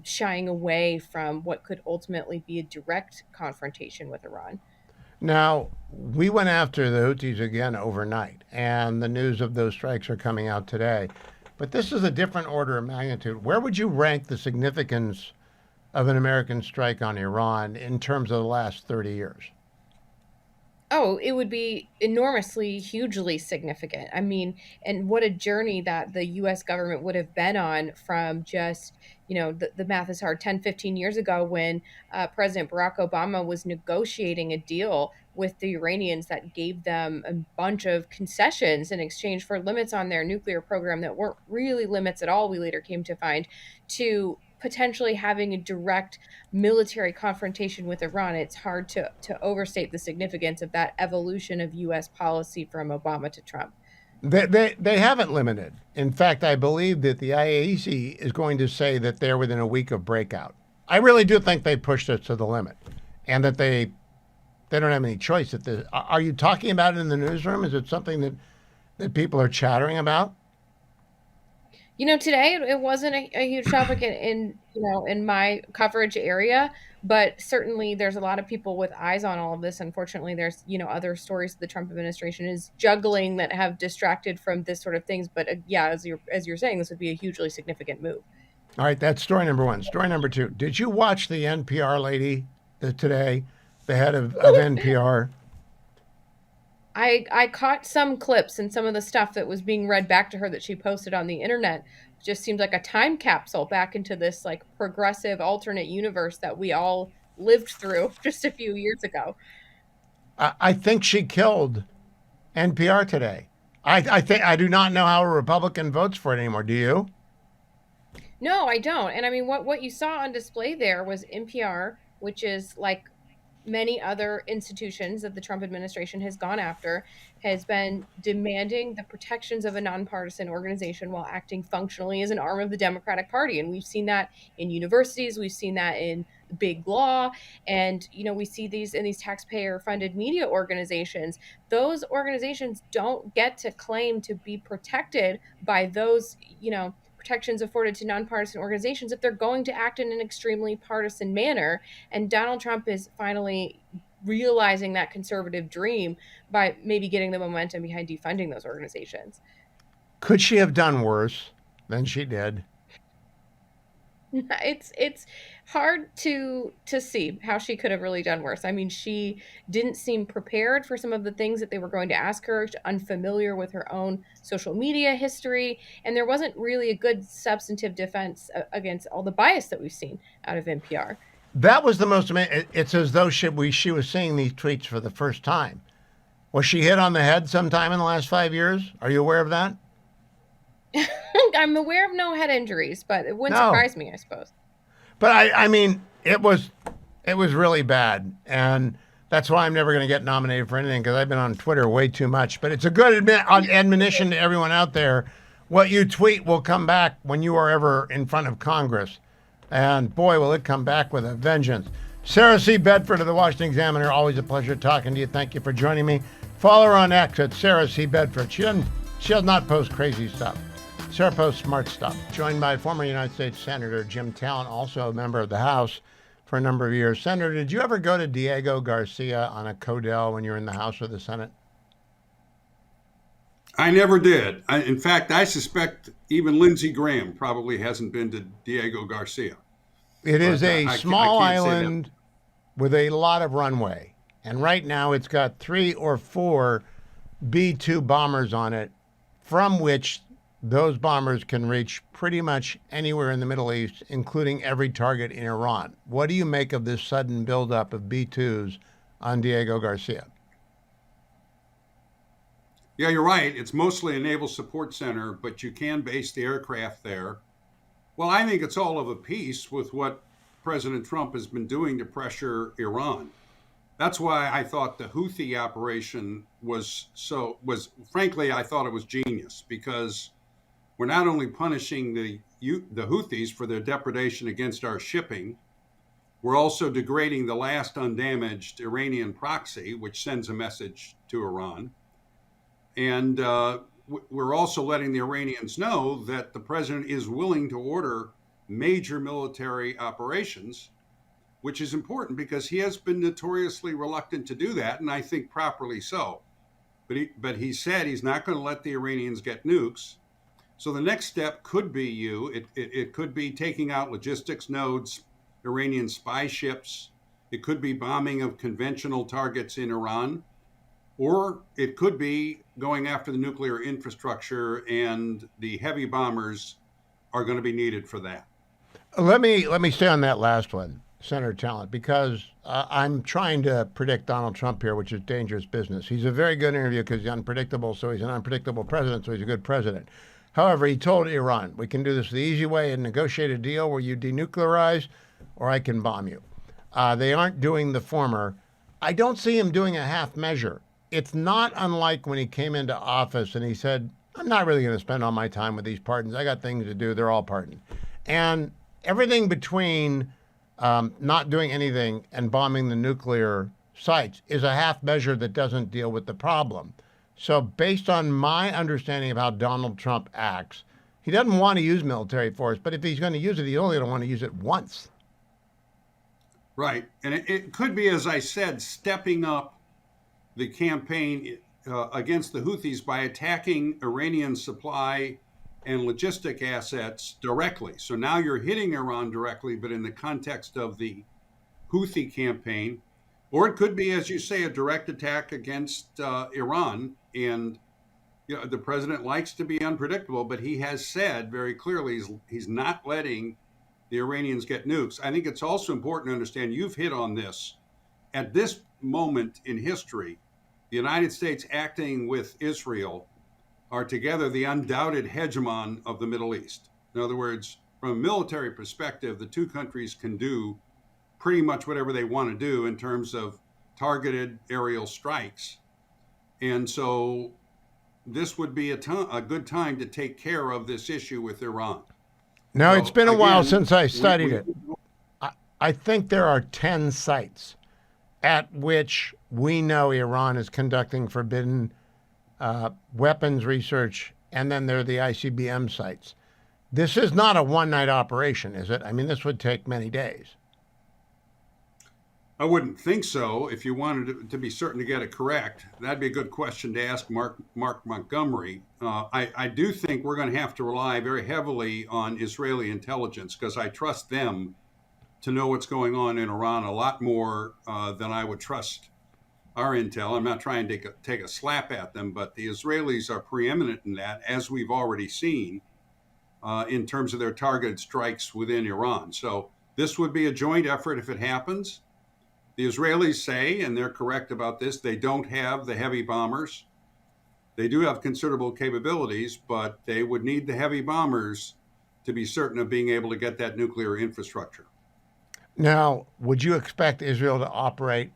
Speaker 4: shying away from what could ultimately be a direct confrontation with Iran.
Speaker 1: Now, we went after the Houthis again overnight, and the news of those strikes are coming out today. But this is a different order of magnitude. Where would you rank the significance of an American strike on Iran in terms of the last 30 years?
Speaker 4: Oh, it would be enormously, hugely significant. I mean, and what a journey that the U.S. government would have been on from just, the math is hard, 10, 15 years ago when President Barack Obama was negotiating a deal with the Iranians that gave them a bunch of concessions in exchange for limits on their nuclear program that weren't really limits at all, we later came to find, to potentially having a direct military confrontation with Iran. It's hard to overstate the significance of that evolution of U.S. policy from Obama to Trump.
Speaker 1: They haven't limited. In fact, I believe that the IAEA is going to say that they're within a week of breakout. I really do think they pushed it to the limit, and that they don't have any choice. Are you talking about it in the newsroom? Is it something that people are chattering about?
Speaker 4: Today it wasn't a huge topic in my coverage area, but certainly there's a lot of people with eyes on all of this. Unfortunately, there's, other stories the Trump administration is juggling that have distracted from this sort of things. But yeah, as you're saying, this would be a hugely significant move.
Speaker 1: All right, that's story number one. Story number two. Did you watch the NPR lady today, the head of NPR?
Speaker 4: I caught some clips and some of the stuff that was being read back to her that she posted on the internet. Just seems like a time capsule back into this like progressive alternate universe that we all lived through just a few years ago.
Speaker 1: I think she killed NPR today. I do not know how a Republican votes for it anymore. Do you?
Speaker 4: No, I don't. And I mean, what you saw on display there was NPR, which is like many other institutions that the Trump administration has gone after, has been demanding the protections of a nonpartisan organization while acting functionally as an arm of the Democratic Party. And we've seen that in universities, we've seen that in big law, and we see these in these taxpayer-funded media organizations. Those organizations don't get to claim to be protected by those, protections afforded to nonpartisan organizations if they're going to act in an extremely partisan manner. And Donald Trump is finally realizing that conservative dream by maybe getting the momentum behind defunding those organizations.
Speaker 1: Could she have done worse than she did?
Speaker 4: It's hard to see how she could have really done worse. I mean, she didn't seem prepared for some of the things that they were going to ask her, unfamiliar with her own social media history, and there wasn't really a good substantive defense against all the bias that we've seen out of NPR.
Speaker 1: That was the most amazing. It's as though she was seeing these tweets for the first time. Was she hit on the head sometime in the last 5 years? Are you aware of that?
Speaker 4: I'm aware of no head injuries, but it wouldn't surprise me, I suppose.
Speaker 1: But I mean, it was really bad, and that's why I'm never going to get nominated for anything, because I've been on Twitter way too much. But it's a good admonition to everyone out there. What you tweet will come back when you are ever in front of Congress, and boy, will it come back with a vengeance. Sarah C. Bedford of the Washington Examiner, always a pleasure talking to you. Thank you for joining me. Follow her on X at Sarah C. Bedford. She does not post crazy stuff. Sarah posts smart stuff. Joined by former United States Senator Jim Talent, also a member of the House for a number of years. Senator, did you ever go to Diego Garcia on a Codell when you were in the House or the Senate?
Speaker 5: I never did. In fact, I suspect even Lindsey Graham probably hasn't been to Diego Garcia.
Speaker 1: It is a small island with a lot of runway. And right now it's got 3 or 4 B-2 bombers on it, from which those bombers can reach pretty much anywhere in the Middle East, including every target in Iran. What do you make of this sudden buildup of B-2s on Diego Garcia?
Speaker 5: Yeah, you're right. It's mostly a naval support center, but you can base the aircraft there. Well, I think it's all of a piece with what President Trump has been doing to pressure Iran. That's why I thought the Houthi operation frankly, I thought it was genius, because we're not only punishing the Houthis for their depredation against our shipping, we're also degrading the last undamaged Iranian proxy, which sends a message to Iran. And we're also letting the Iranians know that the president is willing to order major military operations, which is important because he has been notoriously reluctant to do that, and I think properly so. But he said he's not going to let the Iranians get nukes. So the next step could be it could be taking out logistics nodes, Iranian spy ships. It could be bombing of conventional targets in Iran, or it could be going after the nuclear infrastructure, and the heavy bombers are going to be needed for that.
Speaker 1: Let me stay on that last one, Senator Talent, because I'm trying to predict Donald Trump here, which is dangerous business. He's a very good interview because he's unpredictable, so he's an unpredictable president, so he's a good president. However, he told Iran, we can do this the easy way and negotiate a deal where you denuclearize, or I can bomb you. They aren't doing the former. I don't see him doing a half measure. It's not unlike when he came into office and he said, I'm not really going to spend all my time with these pardons. I got things to do. They're all pardoned. And everything between not doing anything and bombing the nuclear sites is a half measure that doesn't deal with the problem. So based on my understanding of how Donald Trump acts, he doesn't want to use military force, but if he's going to use it, he's only going to want to use it once.
Speaker 5: Right. And it could be, as I said, stepping up the campaign against the Houthis by attacking Iranian supply and logistic assets directly. So now you're hitting Iran directly, but in the context of the Houthi campaign. Or it could be, as you say, a direct attack against Iran. And the president likes to be unpredictable, but he has said very clearly he's not letting the Iranians get nukes. I think it's also important to understand, you've hit on this, at this moment in history, the United States acting with Israel are together the undoubted hegemon of the Middle East. In other words, from a military perspective, the two countries can do pretty much whatever they want to do in terms of targeted aerial strikes. And so this would be a good time to take care of this issue with Iran.
Speaker 1: Now,
Speaker 5: so,
Speaker 1: it's been a while since I studied it. I think there are 10 sites at which we know Iran is conducting forbidden weapons research, and then there are the ICBM sites. This is not a one-night operation, is it? I mean, this would take many days.
Speaker 5: I wouldn't think so. If you wanted to be certain to get it correct, that'd be a good question to ask Mark Montgomery. I do think we're going to have to rely very heavily on Israeli intelligence because I trust them to know what's going on in Iran a lot more than I would trust our intel. I'm not trying to take a slap at them, but the Israelis are preeminent in that, as we've already seen in terms of their targeted strikes within Iran. So this would be a joint effort if it happens. The Israelis say, and they're correct about this, they don't have the heavy bombers. They do have considerable capabilities, but they would need the heavy bombers to be certain of being able to get that nuclear infrastructure.
Speaker 1: Now, would you expect Israel to operate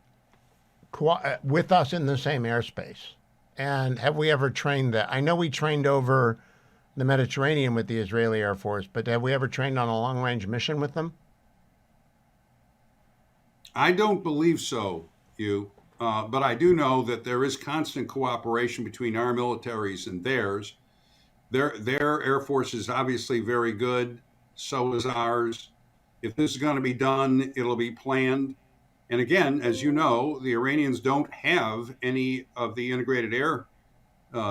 Speaker 1: with us in the same airspace? And have we ever trained that? I know we trained over the Mediterranean with the Israeli Air Force, but have we ever trained on a long-range mission with them?
Speaker 5: I don't believe so, Hugh, but I do know that there is constant cooperation between our militaries and theirs. Their Air Force is obviously very good, so is ours. If this is going to be done, it'll be planned. And again, as you know, the Iranians don't have any of the integrated air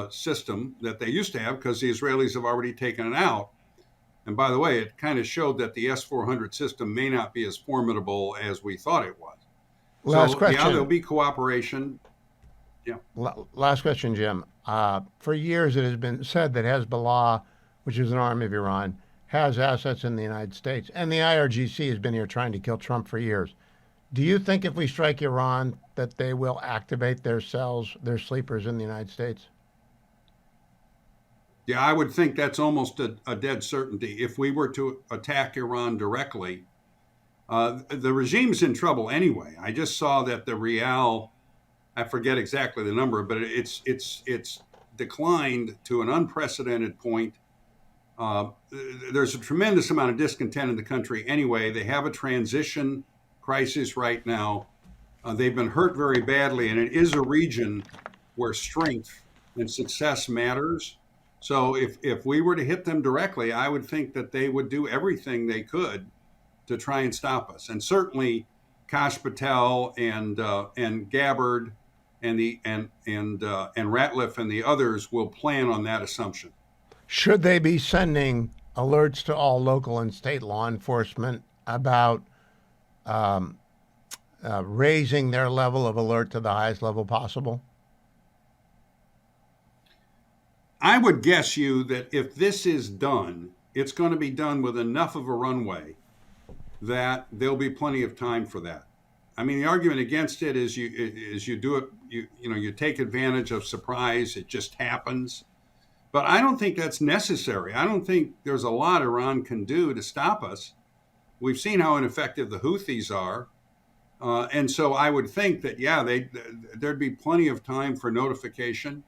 Speaker 5: system that they used to have because the Israelis have already taken it out. And by the way, it kind of showed that the S-400 system may not be as formidable as we thought it was.
Speaker 1: Last question.
Speaker 5: Yeah, there'll be cooperation. Yeah.
Speaker 1: Last question, Jim. For years, it has been said that Hezbollah, which is an arm of Iran, has assets in the United States. And the IRGC has been here trying to kill Trump for years. Do you think if we strike Iran that they will activate their cells, their sleepers in the United States?
Speaker 5: Yeah, I would think that's almost a dead certainty. If we were to attack Iran directly, the regime's in trouble anyway. I just saw that the rial, I forget exactly the number, but it's declined to an unprecedented point. There's a tremendous amount of discontent in the country anyway. They have a transition crisis right now. They've been hurt very badly, and it is a region where strength and success matters. So if we were to hit them directly, I would think that they would do everything they could to try and stop us. And certainly Kash Patel and Gabbard and Ratliff and the others will plan on that assumption.
Speaker 1: Should they be sending alerts to all local and state law enforcement about raising their level of alert to the highest level possible?
Speaker 5: I would guess you that if this is done, it's going to be done with enough of a runway that there'll be plenty of time for that. I mean, the argument against it is you do it, you take advantage of surprise. It just happens. But I don't think that's necessary. I don't think there's a lot Iran can do to stop us. We've seen how ineffective the Houthis are. And so I would think that, yeah, there'd be plenty of time for notification.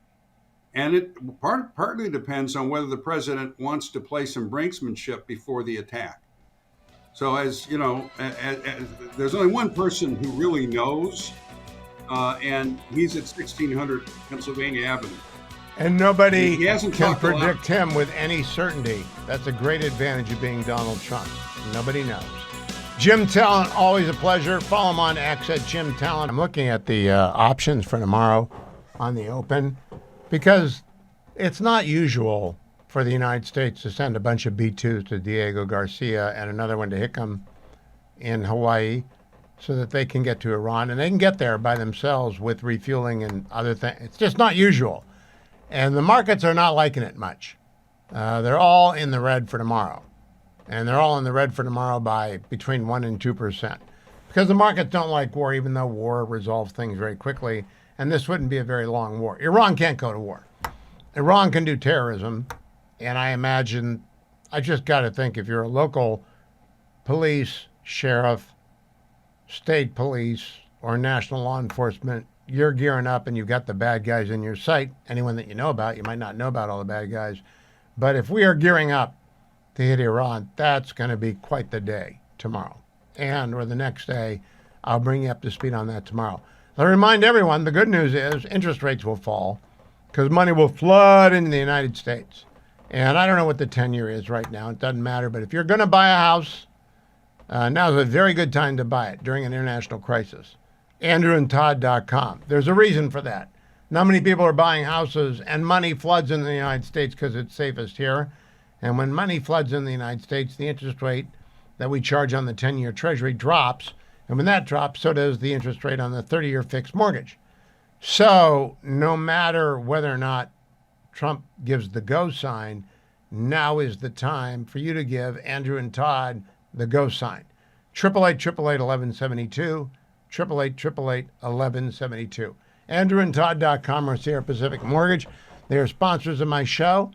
Speaker 5: And it partly depends on whether the president wants to play some brinksmanship before the attack. So as you know, there's only one person who really knows, and he's at 1600 Pennsylvania Avenue.
Speaker 1: And nobody can predict him with any certainty. That's a great advantage of being Donald Trump. Nobody knows. Jim Talent, always a pleasure. Follow him on X at Jim Talent. I'm looking at the options for tomorrow on the open because it's not usual for the United States to send a bunch of B-2s to Diego Garcia and another one to Hickam in Hawaii so that they can get to Iran. And they can get there by themselves with refueling and other things. It's just not usual. And the markets are not liking it much. They're all in the red for tomorrow. And they're all in the red for tomorrow by between 1% and 2%. Because the markets don't like war, even though war resolves things very quickly. And this wouldn't be a very long war. Iran can't go to war. Iran can do terrorism. And I imagine, I just got to think, if you're a local police, sheriff, state police, or national law enforcement, you're gearing up and you've got the bad guys in your sight. Anyone that you know about, you might not know about all the bad guys. But if we are gearing up to hit Iran, that's going to be quite the day tomorrow. Or the next day. I'll bring you up to speed on that tomorrow. I'll remind everyone, the good news is interest rates will fall because money will flood into the United States. And I don't know what the 10-year is right now. It doesn't matter. But if you're going to buy a house, Now's a very good time to buy it during an international crisis. AndrewandTodd.com. There's a reason for that. Not many people are buying houses, and money floods in the United States because it's safest here. And when money floods in the United States, the interest rate that we charge on the 10-year Treasury drops. And when that drops, so does the interest rate on the 30-year fixed mortgage. So no matter whether or not Trump gives the go sign, now is the time for you to give Andrew and Todd the go sign. 888-888-1172, 888-888-1172. AndrewandTodd.com or Sierra Pacific Mortgage. They are sponsors of my show.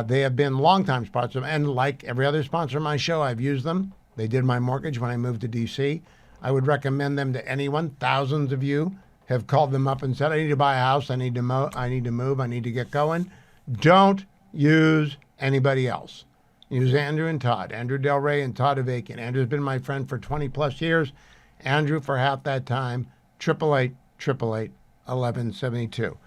Speaker 1: They have been longtime sponsors, and like every other sponsor of my show, I've used them. They did my mortgage when I moved to D.C. I would recommend them to anyone. Thousands of you have called them up and said, I need to buy a house, I need to move, I need to get going. Don't use anybody else. Use Andrew and Todd, Andrew Del Rey and Todd Avakian. Andrew's been my friend for 20 plus years. Andrew for half that time, 888-888-1172.